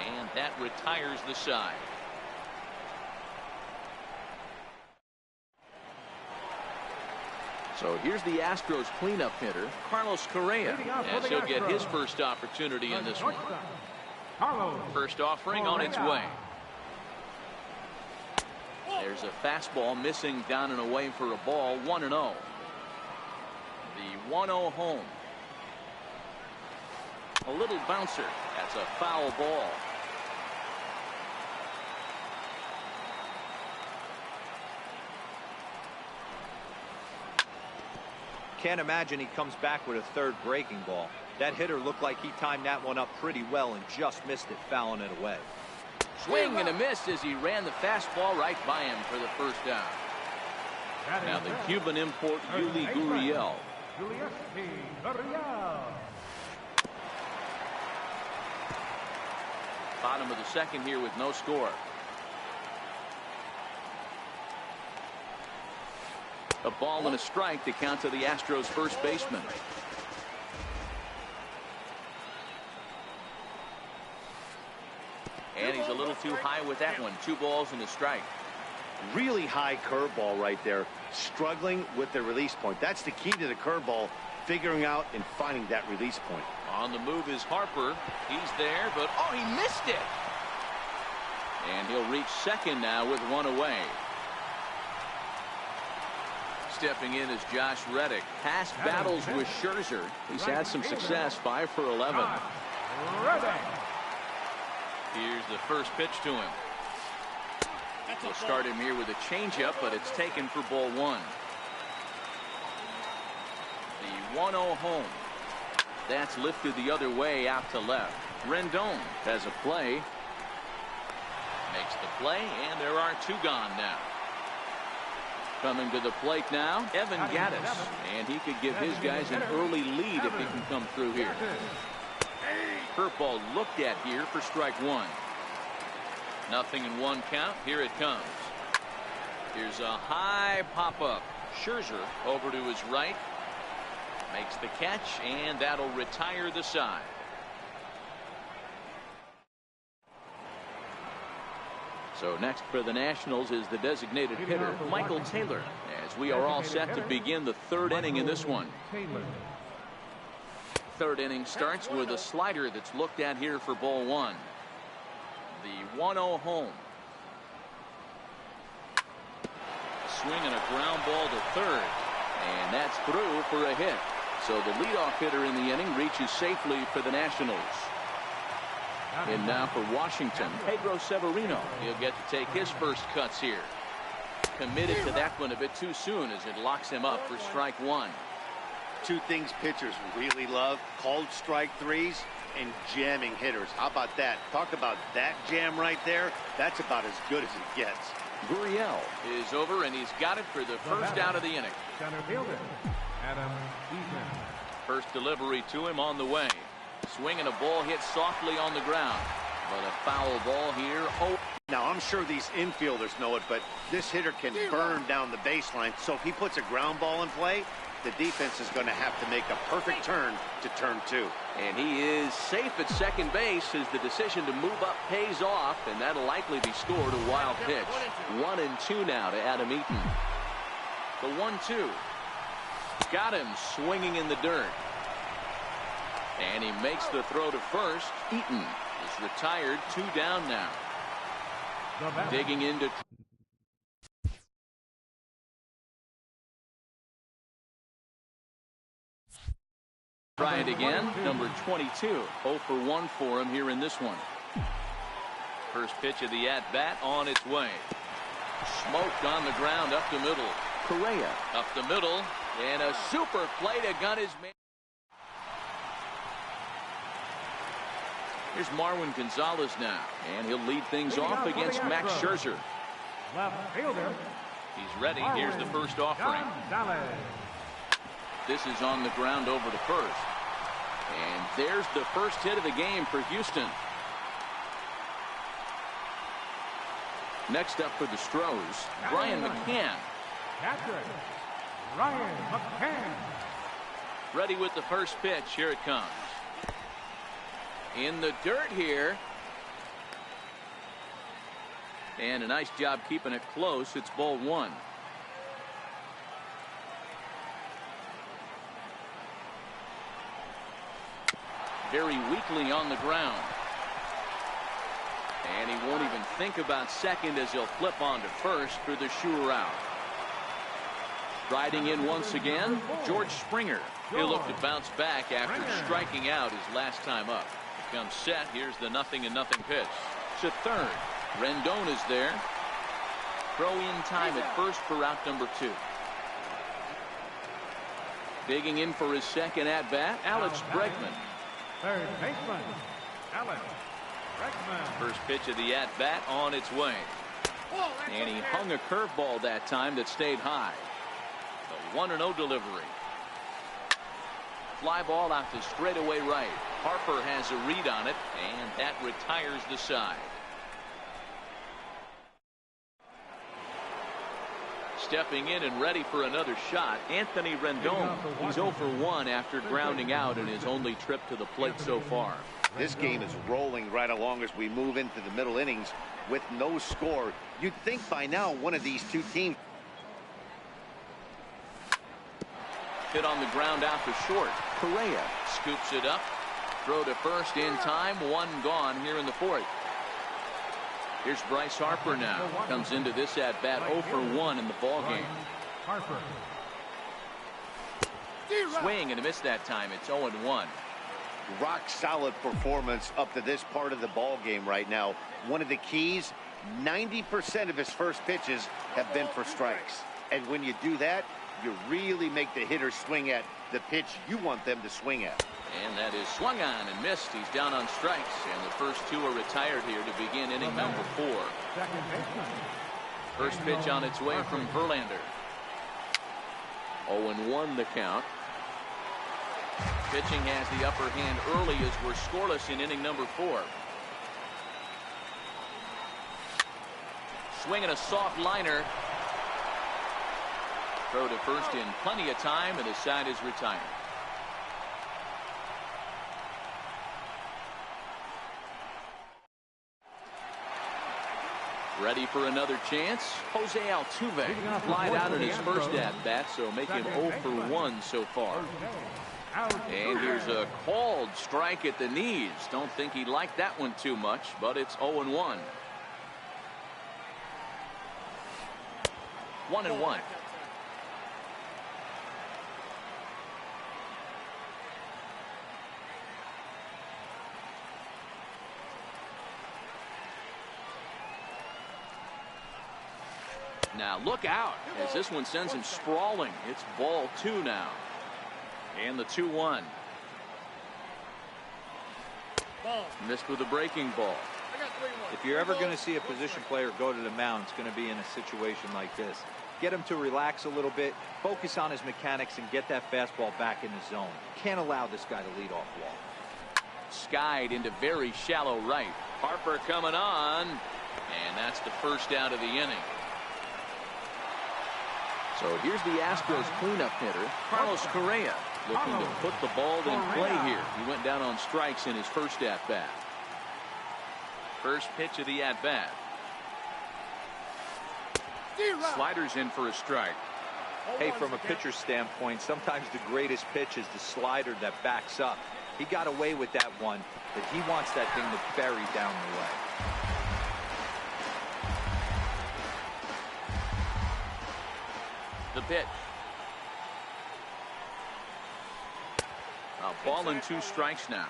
and that retires the side. So here's the Astros cleanup hitter, Carlos Correa, as he'll get his first opportunity in this one. First offering on its way. There's a fastball missing down and away for a ball. 1-0. The 1-0 home. A little bouncer. That's a foul ball. Can't imagine he comes back with a third breaking ball. That hitter looked like he timed that one up pretty well and just missed it, fouling it away. Swing and a miss as he ran the fastball right by him for the first down. Now the Cuban import, Yuli Gurriel. Bottom of the second here with no score. A ball and a strike to count to the Astros first baseman. And he's a little too high with that one. 2 balls and a strike. Really high curveball right there. Struggling with the release point. That's the key to the curveball, figuring out and finding that release point. On the move is Harper. He's there, but oh, he missed it. And he'll reach second now with 1 away. Stepping in is Josh Reddick. Past battles with Scherzer. He's had some success. 5 for 11. Here's the first pitch to him. We'll start him here with a changeup, but it's taken for ball 1. The 1-0 home. That's lifted the other way out to left. Rendon has a play. Makes the play, and there are 2 gone now. Coming to the plate now, Evan Gattis. And he could give his guys an early lead if he can come through here. Curveball looked at here for strike 1. Nothing in 1 count. Here it comes. Here's a high pop-up. Scherzer over to his right. Makes the catch, and that'll retire the side. So next for the Nationals is the designated hitter, Michael Taylor, as we are all set to begin the 3rd inning in this one. 3rd inning starts with a slider that's looked at here for ball 1. The 1-0 home. A swing and a ground ball to third, and that's through for a hit. So the leadoff hitter in the inning reaches safely for the Nationals. And now for Washington, Pedro Severino. He'll get to take his first cuts here. Committed to that one a bit too soon as it locks him up for strike 1. 2 things pitchers really love: called strike 3s and jamming hitters. How about that? Talk about that jam right there. That's about as good as it gets. Gurriel is over, and he's got it for the first out of the inning. Center fielder, Adam Eaton. First delivery to him on the way. Swing and a ball hit softly on the ground, but a foul ball here. Oh, now I'm sure these infielders know it, but this hitter can burn down the baseline. So if he puts a ground ball in play, the defense is going to have to make a perfect turn to turn 2. and he is is safe at second base as the decision to move up pays off, and that'll likely be scored a wild pitch. 1-2 now to Adam Eaton. The 1-2. Got him swinging in the dirt. And he makes the throw to first. Eaton is retired, 2 down now. Digging into. Try it again. Number 22. 0 for 1 for him here in this one. First pitch of the at-bat on its way. Smoked on the ground up the middle. Correa up the middle. And a super play to gun his man. Here's Marwin Gonzalez now. And he'll lead things off against Max Scherzer. Left fielder. He's ready. Here's the first offering. This is on the ground over to first. And there's the first hit of the game for Houston. Next up for the Stros, Brian McCann. Catcher, Brian McCann. Ready with the first pitch. Here it comes. In the dirt here. And a nice job keeping it close. It's ball 1. Very weakly on the ground. And he won't even think about second as he'll flip on to first for the sure out. Riding in once again, George Springer. He'll look to bounce back after striking out his last time up. Comes set. Here's the 0-0 pitch. To third. Rendon is there. Throw in time at first for out number 2. Digging in for his second at bat, Alex Bregman. Third baseman, Alex Bregman. First pitch of the at bat on its way. And he hung a curveball that time that stayed high. The 1-0 delivery. Fly ball out to straightaway right. Harper has a read on it, and that retires the side. Stepping in and ready for another shot, Anthony Rendon. He's 0 for 1 after grounding out in his only trip to the plate so far. This game is rolling right along as we move into the middle innings with no score. You'd think by now one of these two teams. Hit on the ground out to short. Correa scoops it up. Throw to first in time. 1 gone here in the 4th. Here's Bryce Harper now. Comes into this at bat 0 for 1 in the ball game. Harper. Swing and a miss that time. It's 0-1. Rock solid performance up to this part of the ball game right now. One of the keys, 90% of his first pitches have been for strikes. And when you do that, you really make the hitter swing at the pitch you want them to swing at. And that is swung on and missed. He's down on strikes, and the first 2 are retired here to begin inning number 4. Second baseman. First pitch on its way from Verlander. 0-1 the count. Pitching has the upper hand early as we're scoreless in inning number 4. Swinging a soft liner. Throw to first in plenty of time, and the side is retired. Ready for another chance. Jose Altuve flied out in his first at-bat, so make him 0 for 1 so far. And here's a called strike at the knees. Don't think he liked that one too much, but it's 0-1. 1-1. Now look out as this one sends him sprawling. It's ball 2 now. And the 2-1. Missed with a breaking ball. If you're ever going to see a position player go to the mound, it's going to be in a situation like this. Get him to relax a little bit, focus on his mechanics, and get that fastball back in the zone. Can't allow this guy to lead off walk. Skied into very shallow right. Harper coming on. And that's the first out of the inning. So here's the Astros cleanup hitter, Carlos Correa. Looking to put the ball in play here. He went down on strikes in his first at-bat. First pitch of the at-bat. Sliders in for a strike. Hey, from a pitcher's standpoint, sometimes the greatest pitch is the slider that backs up. He got away with that one, but he wants that thing to bury down the way. The pitch. A ball and 2 strikes now.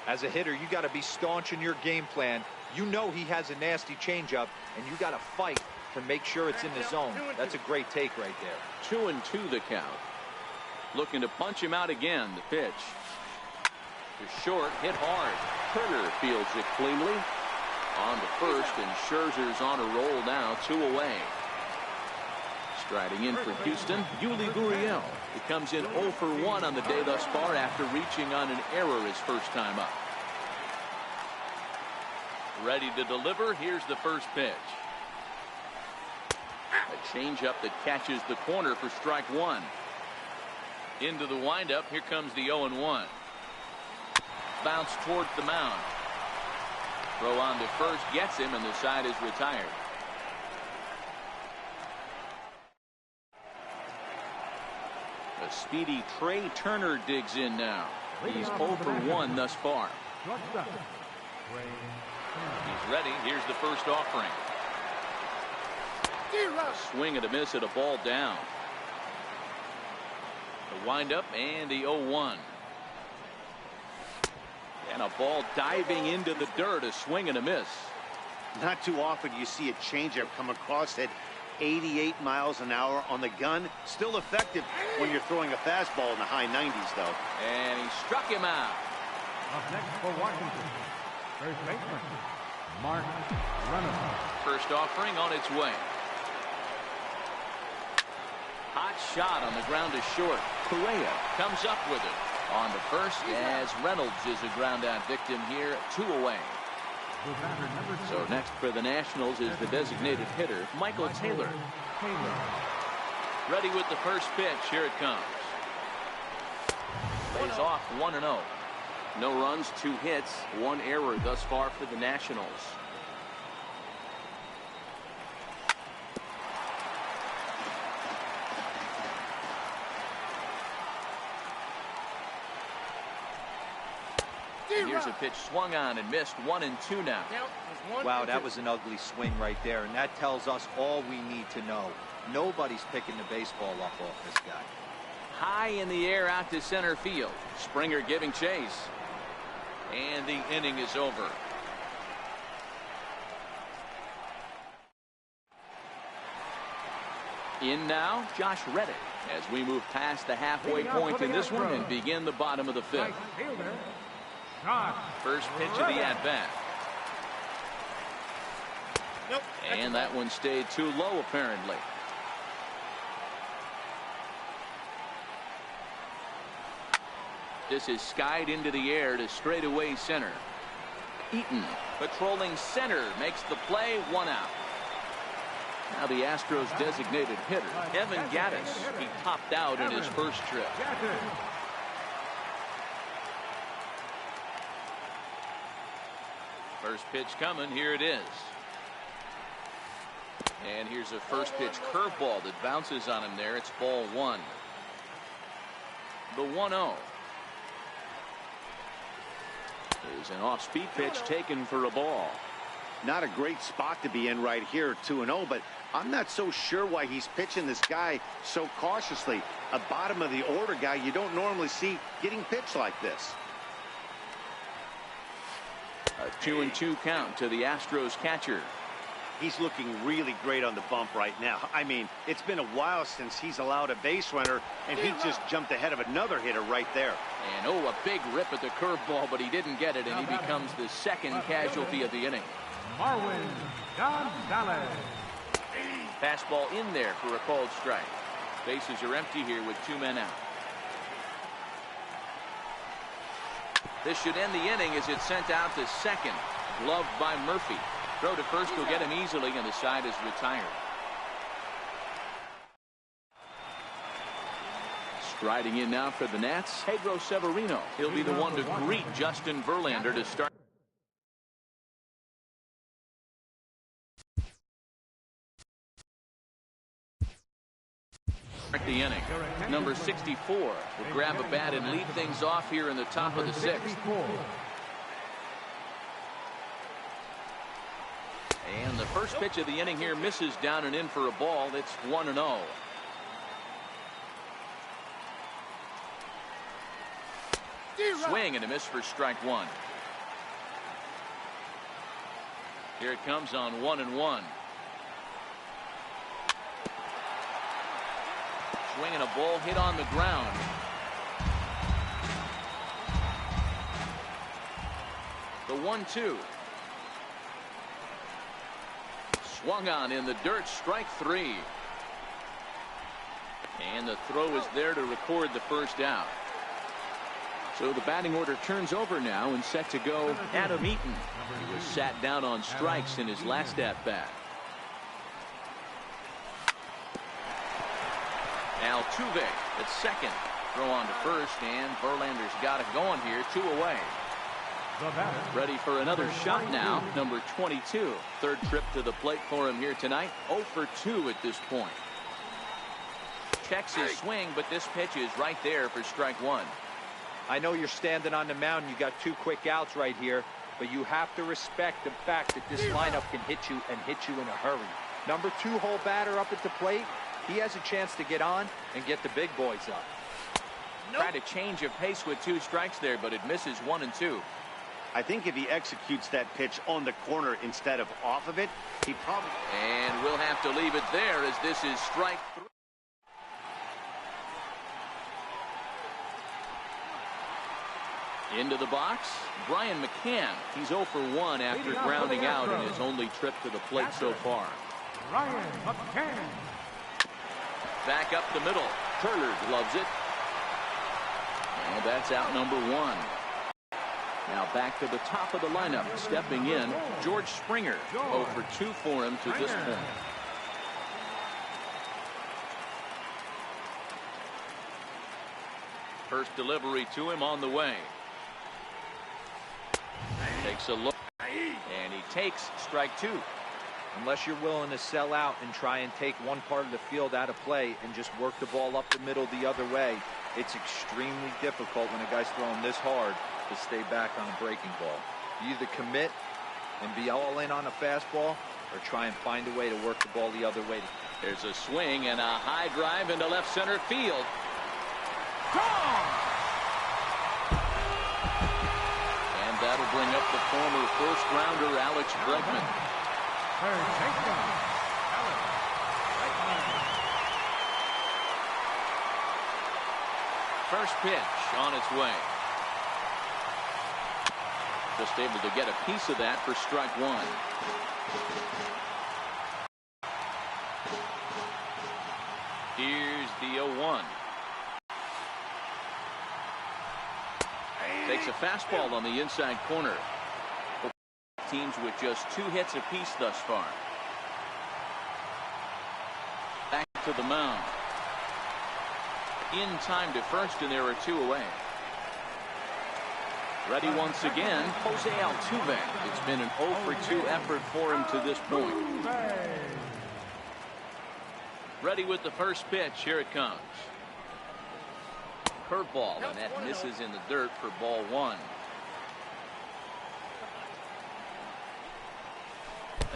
As a hitter, you got to be staunch in your game plan. You know he has a nasty changeup, and you got to fight to make sure it's in the zone. That's a great take right there. 2-2 the count. Looking to punch him out again. The pitch. To short, hit hard. Turner fields it cleanly. On to first, and Scherzer's on a roll now, 2 away. Striding in for Houston, Yuli Gurriel. He comes in 0 for 1 on the day thus far after reaching on an error his first time up. Ready to deliver. Here's the first pitch. A changeup that catches the corner for strike 1. Into the windup. Here comes the 0-1. Bounce towards the mound. Throw on to first gets him, and the side is retired. A speedy Trey Turner digs in now. He's 0 for 1 thus far. He's ready. Here's the first offering. A swing and a miss at a ball down. The windup and the 0-1. And a ball diving into the dirt. A swing and a miss. Not too often you see a changeup come across at 88 miles an hour on the gun. Still effective when you're throwing a fastball in the high 90s, though. And he struck him out. Up next for Washington, first baseman, Mark Reynolds. First offering on its way. Hot shot on the ground to short. Correa comes up with it. On to first as Reynolds is a ground out victim here, 2 away. So next for the Nationals is the designated hitter, Michael Taylor. Ready with the first pitch. Here it comes. Lays off 1-0. No runs, 2 hits, 1 error thus far for the Nationals. Here's a pitch swung on and missed. 1-2 now. Wow, that was an ugly swing right there, and that tells us all we need to know. Nobody's picking the baseball up off this guy. High in the air out to center field. Springer giving chase. And the inning is over. In now, Josh Reddick, as we move past the halfway point in this one and begin the bottom of the 5th. First pitch of the at-bat. And that one stayed too low, apparently. This is skied into the air to straightaway center. Eaton patrolling center makes the play, 1 out. Now the Astros designated hitter, Evan Gattis. He topped out in his first trip. First pitch coming. Here it is. And here's a first pitch curveball that bounces on him there. It's ball 1. The 1-0. Is an off-speed pitch taken for a ball. Not a great spot to be in right here, 2-0, but I'm not so sure why he's pitching this guy so cautiously. A bottom of the order guy you don't normally see getting pitched like this. A 2-2 count to the Astros catcher. He's looking really great on the bump right now. I mean, it's been a while since he's allowed a base runner, and he just jumped ahead of another hitter right there. And a big rip at the curveball, but he didn't get it, and he becomes the second casualty of the inning. Marwin Gonzalez. Fastball in there for a called strike. Bases are empty here with 2 men out. This should end the inning as it's sent out to second. Gloved by Murphy. Throw to first will get him easily, and the side is retired. Riding in now for the Nats, Pedro Severino. He'll be the one to greet Justin Verlander to start the inning. Number 64 will grab a bat and lead things off here in the top of the sixth. And the first pitch of the inning here misses down and in for a ball. It's 1-0. Swing and a miss for strike one. Here it comes on 1-1. Swing and a ball hit on the ground. The 1-2. Swung on in the dirt, strike three. And the throw is there to record the first out. So the batting order turns over now and set to go Adam Eaton. He was sat down on strikes in his last at-bat. Altuve at second. Throw on to first, and Verlander's got it going here. 2 away. Ready for another shot now. Number 22. Third trip to the plate for him here tonight. 0 for 2 at this point. Checks his swing, but this pitch is right there for strike one. I know you're standing on the mound. You got 2 quick outs right here, but you have to respect the fact that this lineup can hit you and hit you in a hurry. Number 2 hole batter up at the plate. He has a chance to get on and get the big boys up. Tried to change of pace with 2 strikes there, but it misses 1 and 2. I think if he executes that pitch on the corner instead of off of it, he probably... And we'll have to leave it there as this is strike 3. Into the box, Brian McCann. He's 0 for 1 after grounding out in his only trip to the plate so far. Brian McCann. Back up the middle. Turner gloves it. And that's out number 1. Now back to the top of the lineup. Stepping in, George Springer. 0 for 2 for him to this point. First delivery to him on the way. Takes a look. And he takes strike 2. Unless you're willing to sell out and try and take one part of the field out of play and just work the ball up the middle the other way, it's extremely difficult when a guy's throwing this hard to stay back on a breaking ball. You either commit and be all in on a fastball or try and find a way to work the ball the other way. There's a swing and a high drive into left center field. And that'll bring up the former first rounder Alex Bregman. First pitch on its way. Just able to get a piece of that for strike 1. Here's the 0-1. Takes a fastball on the inside corner. Teams with just 2 hits apiece thus far. Back to the mound. In time to first, and there are 2 away. Ready once again, Jose Altuve. It's been an 0 for 2 effort for him to this point. Ready with the first pitch. Here it comes. Curveball, and that misses in the dirt for ball 1.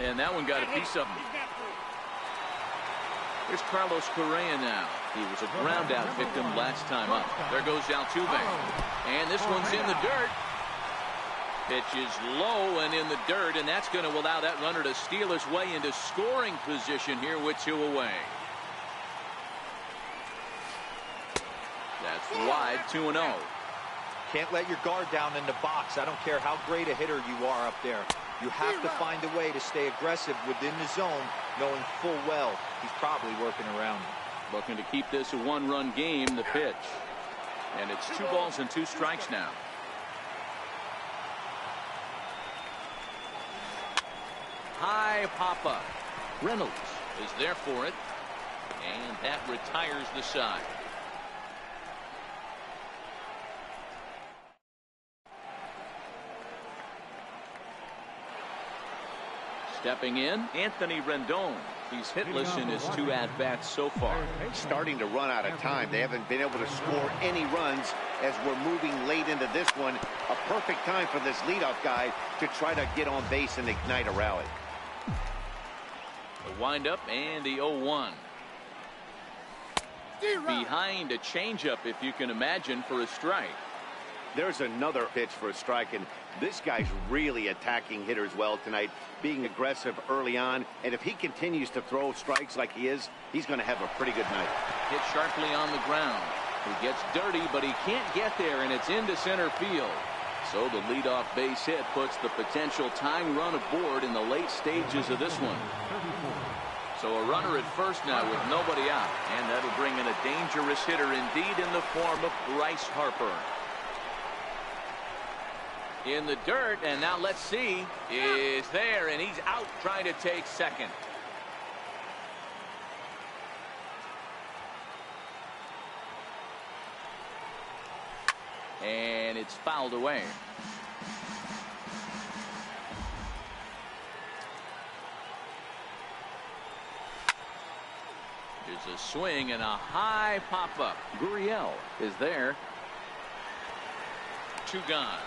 And that one got a piece of him. Here's Carlos Correa now. He was a ground out victim last time up. There goes Altuve. And this one's in the dirt. Pitch is low and in the dirt, and that's going to allow that runner to steal his way into scoring position here with 2 away. That's wide, 2-0. Can't let your guard down in the box. I don't care how great a hitter you are up there. You have to find a way to stay aggressive within the zone, knowing full well he's probably working around you. Looking to keep this a 1-run game, the pitch. And it's 2 balls and 2 strikes now. High pop-up. Reynolds is there for it. And that retires the side. Stepping in, Anthony Rendon. He's hitless in his 2 at-bats so far. Starting to run out of time. They haven't been able to score any runs as we're moving late into this one. A perfect time for this leadoff guy to try to get on base and ignite a rally. The windup and the 0-1. Behind a changeup, if you can imagine, for a strike. There's another pitch for a strike, and this guy's really attacking hitters well tonight, being aggressive early on. And if he continues to throw strikes like he is, he's going to have a pretty good night. Hit sharply on the ground. He gets dirty, but he can't get there, and it's into center field. So the leadoff base hit puts the potential tying run aboard in the late stages of this one. So a runner at first now with nobody out, and that'll bring in a dangerous hitter indeed in the form of Bryce Harper. In the dirt, and now let's see, is there, and he's out trying to take second. And it's fouled away. There's a swing and a high pop-up. Gurriel is there. 2 gone.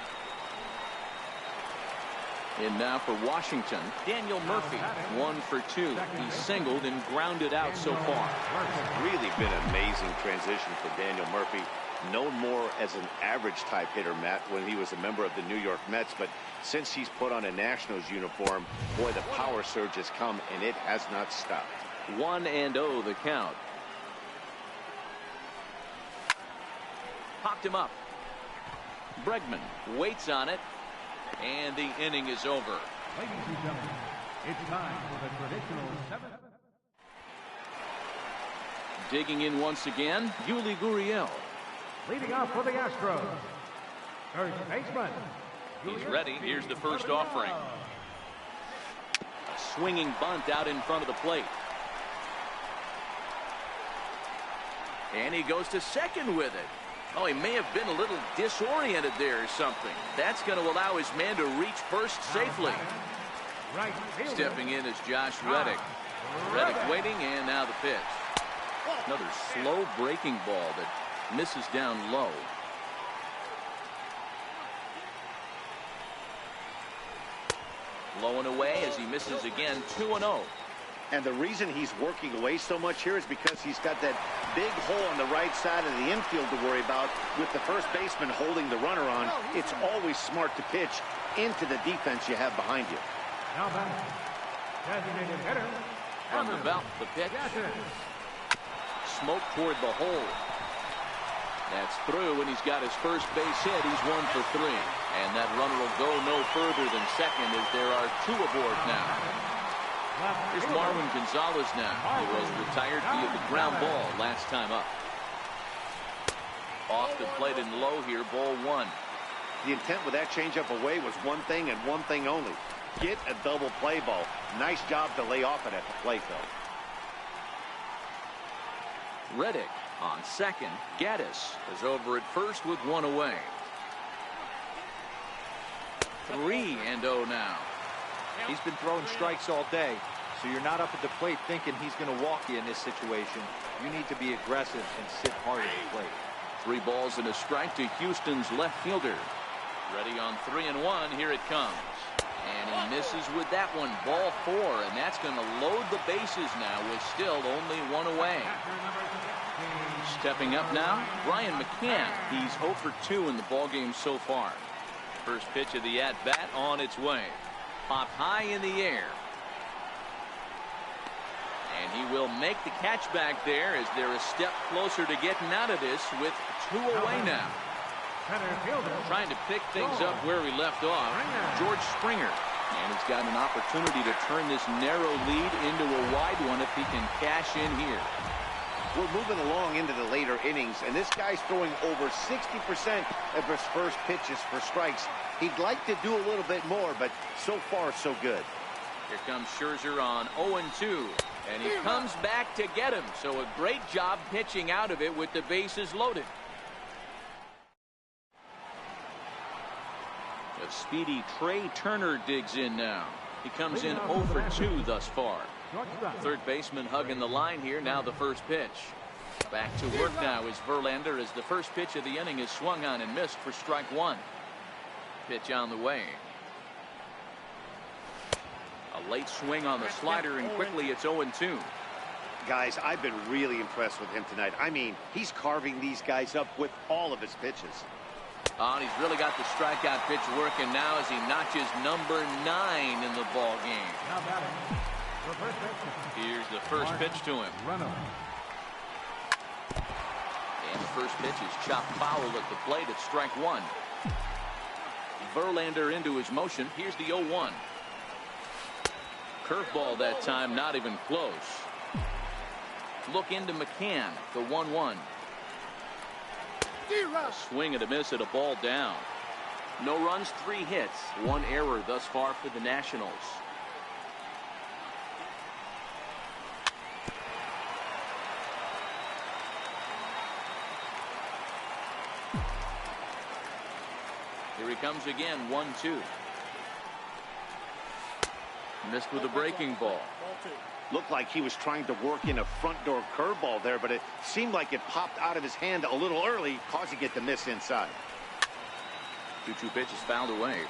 In now for Washington, Daniel Murphy, 1 for 2. He's singled and grounded out so far. Really been an amazing transition for Daniel Murphy. Known more as an average type hitter, Matt, when he was a member of the New York Mets. But since he's put on a Nationals uniform, boy, the power surge has come, and it has not stopped. 1-0 the count. Popped him up. Bregman waits on it. And the inning is over. Ladies and gentlemen, it's time for the traditional 7th. Digging in once again, Yuli Gurriel. Leading off for the Astros, first baseman. He's ready. Here's the first offering. A swinging bunt out in front of the plate. And he goes to second with it. Oh, he may have been a little disoriented there or something. That's going to allow his man to reach first safely. Stepping in is Josh Reddick. Reddick waiting, and now the pitch. Another slow breaking ball that misses down low. Low and away as he misses again. 2-0. And the reason he's working away so much here is because he's got that big hole on the right side of the infield to worry about with the first baseman holding the runner on. It's always smart to pitch into the defense you have behind you. Now back, designated hitter. From the belt, the pitch. Smoke toward the hole. That's through, and he's got his first base hit. He's 1 for 3. And that runner will go no further than second as there are 2 aboard now. Here's Marwin Gonzalez now. He was retired via the ground ball last time up. Off the plate and low here, ball 1. The intent with that changeup away was one thing and one thing only. Get a double play ball. Nice job to lay off it at the plate, though. Reddick on second. Gaddis is over at first with 1 away. 3-0 now. He's been throwing strikes all day, so you're not up at the plate thinking he's going to walk you in this situation. You need to be aggressive and sit hard at the plate. 3 balls and a strike to Houston's left fielder. Ready on 3-1. Here it comes. And he misses with that one. Ball 4, and that's going to load the bases now with still only 1 away. Stepping up now, Brian McCann. He's 0 for 2 in the ballgame so far. First pitch of the at-bat on its way. Popped high in the air. And he will make the catch back there as they're a step closer to getting out of this with 2 away now. Trying to pick things up where we left off, George Springer. And he's got an opportunity to turn this narrow lead into a wide one if he can cash in here. We're moving along into the later innings, and this guy's throwing over 60% of his first pitches for strikes. He'd like to do a little bit more, but so far, so good. Here comes Scherzer on 0-2, and he comes back to get him. So a great job pitching out of it with the bases loaded. The speedy Trey Turner digs in now. He comes in 0 for 2 thus far. Third baseman hugging the line here. Now the first pitch. Back to work now is Verlander as the first pitch of the inning is swung on and missed for strike one. Pitch on the way. A late swing on the slider, and quickly it's 0-2. Guys, I've been really impressed with him tonight. I mean, he's carving these guys up with all of his pitches. And he's really got the strikeout pitch working now as he notches number 9 in the ball game. Here's the first pitch to him. And the first pitch is chopped foul at the plate at strike one. Verlander into his motion. Here's the 0-1. Curveball that time, not even close. Look into McCann, the 1-1. A swing and a miss at a ball down. No runs, 3 hits, 1 error thus far for the Nationals. Here he comes again, 1-2. Missed with a breaking ball. Looked like he was trying to work in a front door curveball there, but it seemed like it popped out of his hand a little early, causing it to miss inside. 2-2 pitch is fouled away.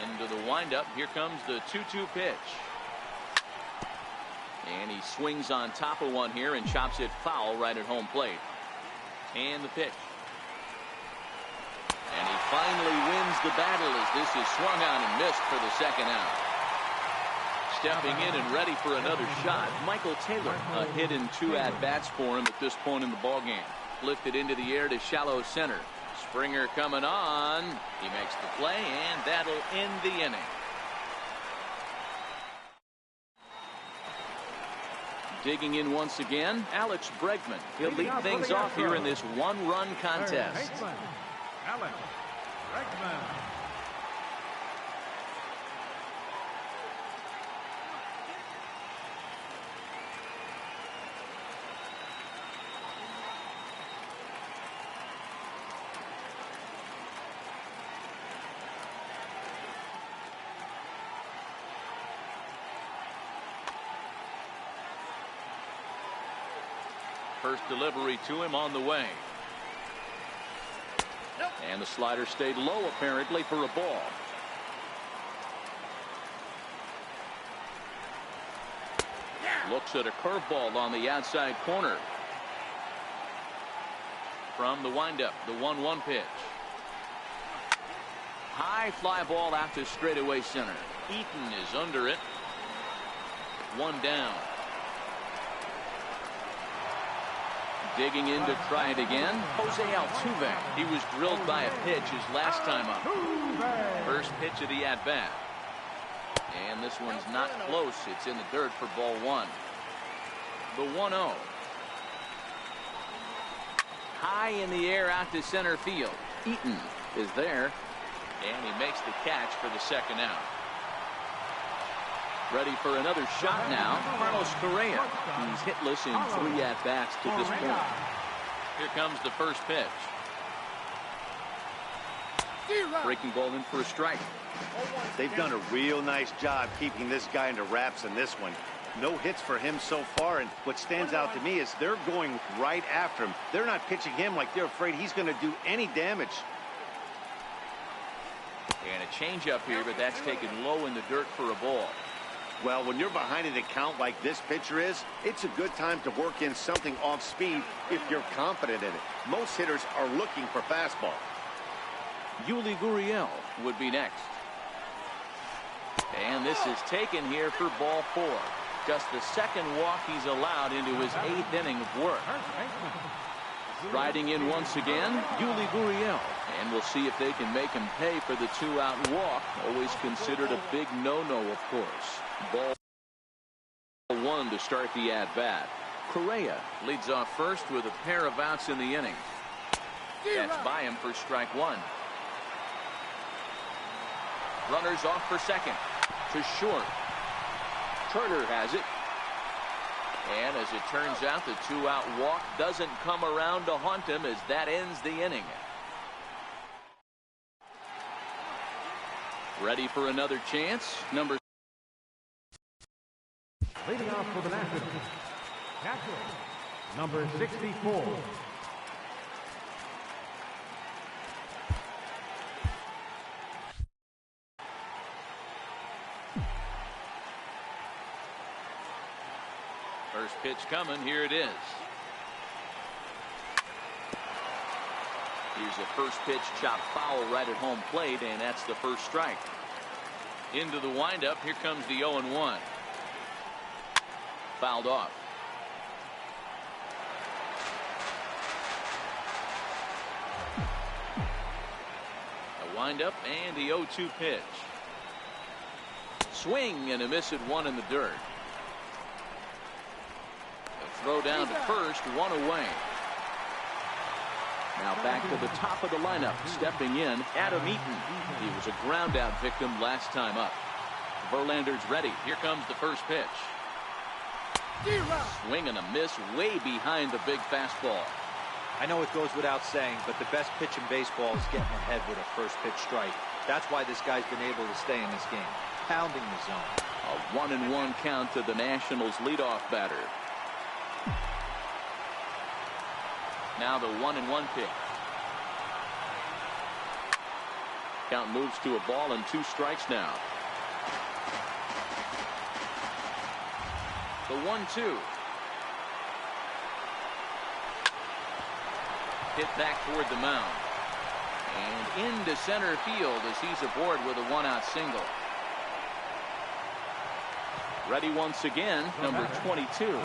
Into the windup. Here comes the 2-2 pitch. And he swings on top of one here and chops it foul right at home plate. And the pitch. And he finally wins the battle as this is swung on and missed for the second out. Stepping in and ready for another shot, Michael Taylor. A hit in 2 at-bats for him at this point in the ballgame. Lifted into the air to shallow center. Springer coming on. He makes the play, and that'll end the inning. Digging in once again, Alex Bregman. He'll lead things off here in this 1-run contest. Alex Bregman. First delivery to him on the way. And the slider stayed low apparently for a ball. Looks at a curveball on the outside corner. From the windup, the 1-1 pitch. High fly ball out to straightaway center. Eaton is under it. 1 down. Digging in to try it again, Jose Altuve. He was drilled by a pitch his last time up. First pitch of the at-bat. And this one's not close. It's in the dirt for ball 1. The 1-0. High in the air out to center field. Eaton is there. And he makes the catch for the second out. Ready for another shot now, Carlos Correa. He's hitless in 3 at-bats to this point. Here comes the first pitch. Breaking ball in for a strike. They've done a real nice job keeping this guy into wraps in this one. No hits for him so far, and what stands out to me is they're going right after him. They're not pitching him like they're afraid he's going to do any damage. And a changeup here, but that's taken low in the dirt for a ball. Well, when you're behind an account like this pitcher is, it's a good time to work in something off speed if you're confident in it. Most hitters are looking for fastball. Yuli Gurriel would be next. And this is taken here for ball 4. Just the second walk he's allowed into his 8th inning of work. Riding in once again, Yuli Gurriel. And we'll see if they can make him pay for the 2-out walk. Always considered a big no-no, of course. Ball 1 to start the at-bat. Correa leads off first with a pair of outs in the inning. That's by him for strike 1. Runners off for second. To short. Turner has it. And as it turns out, the 2-out walk doesn't come around to haunt him as that ends the inning. Ready for another chance. Leading off for the Nationals, catcher, number 64. First pitch coming. Here it is. Here's a first pitch chopped foul right at home plate, and that's the first strike. Into the windup. Here comes the 0-1. Fouled off. A windup and the 0-2 pitch. Swing and a miss at one in the dirt. A throw down to first, one away. Now back to the top of the lineup. Stepping in, Adam Eaton. He was a ground out victim last time up. Verlander's ready. Here comes the first pitch. Swing and a miss way behind the big fastball. I know it goes without saying, but the best pitch in baseball is getting ahead with a first pitch strike. That's why this guy's been able to stay in this game. Pounding the zone. A 1-1 count to the Nationals leadoff batter. Now the 1-1 pitch. Count moves to a ball and 2 strikes now. The 1-2. Hit back toward the mound. And into center field as he's aboard with a 1-out single. Ready once again, number 22.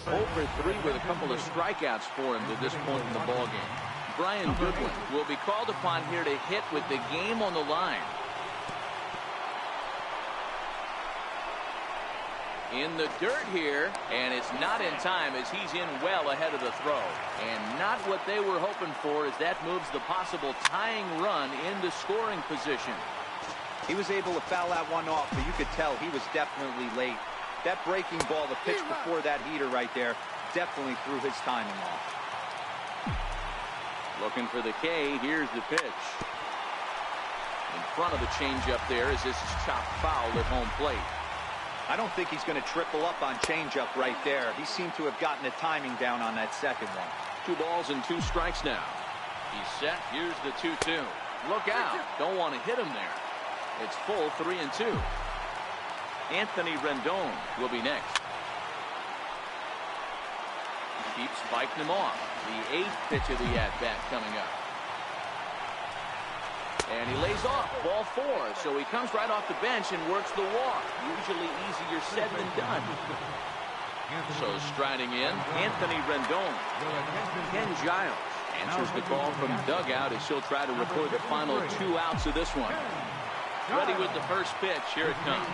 Over 3 with a couple of strikeouts for him to this point in the ballgame. Brian Goodwin will be called upon here to hit with the game on the line. In the dirt here, and it's not in time as he's in well ahead of the throw. And not what they were hoping for as that moves the possible tying run into scoring position. He was able to foul that one off, but you could tell he was definitely late. That breaking ball, the pitch before that heater right there, definitely threw his timing off. Looking for the K. Here's the pitch. In front of the changeup there as this is chopped foul at home plate. I don't think he's going to triple up on changeup right there. He seemed to have gotten the timing down on that second one. 2 balls and 2 strikes now. He's set. Here's the 2-2. Look out. Don't want to hit him there. It's full 3-2. Anthony Rendon will be next. Keeps fighting him off. The 8th pitch of the at-bat coming up. And he lays off ball 4, so he comes right off the bench and works the walk. Usually easier said than done. So striding in, Anthony Rendon. Ken Giles answers the call from dugout as he'll try to record the final 2 outs of this one. Ready with the first pitch. Here it comes.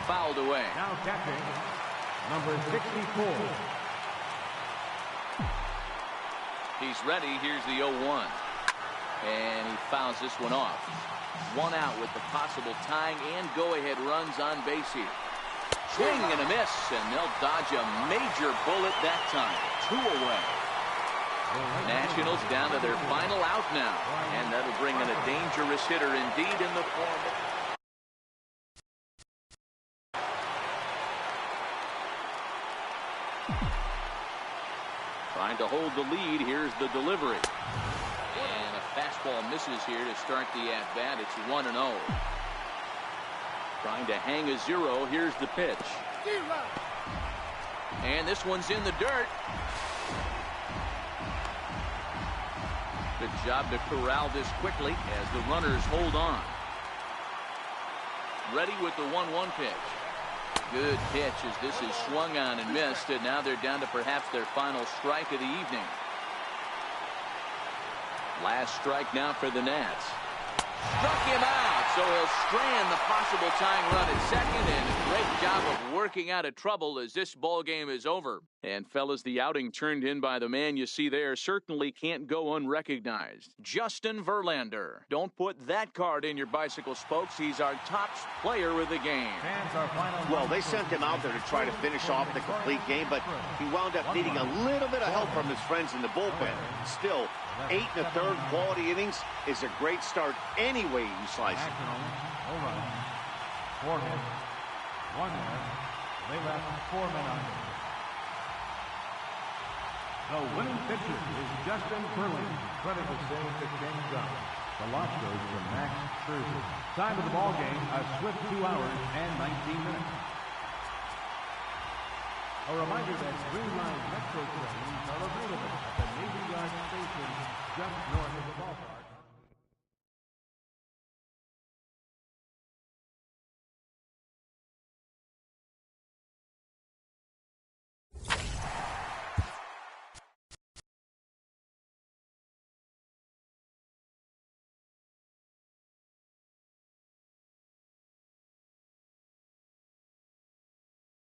Fouled away. Now catching, number 64. He's ready. Here's the 0-1. And he fouls this one off. 1 out with the possible tying and go-ahead runs on base here. Swing and a miss, and they'll dodge a major bullet that time. 2 away. Nationals down to their final out now, and that'll bring in a dangerous hitter indeed in the form of... Trying to hold the lead. Here's the delivery. And a fastball misses here to start the at-bat. It's 1-0. Trying to hang a 0. Here's the pitch. And this one's in the dirt. Good job to corral this quickly as the runners hold on. Ready with the 1-1 pitch. Good pitch as this is swung on and missed, and now they're down to perhaps their final strike of the evening. Last strike now for the Nats. Struck him out, so he'll strand the possible tying run at second, and a great job of work. working out of trouble as this ball game is over. And fellas, the outing turned in by the man you see there certainly can't go unrecognized. Justin Verlander. Don't put that card in your bicycle spokes. He's our top player of the game. Well, they sent him out there to try to finish off the complete game, but he wound up needing a little bit of help from his friends in the bullpen. Still, 8 1/3 quality innings is a great start any way you slice it. No runs, 4 hits, 1 error. They left 4 men on base. The winning pitcher is Justin Verlander. Credit to save to Ken Gunn. The loss goes to Max Scherzer. Time of the ball game, a swift 2 hours and 19 minutes. A reminder that Green Line Metro trains are available at the Navy Yard Station just north of the ballpark.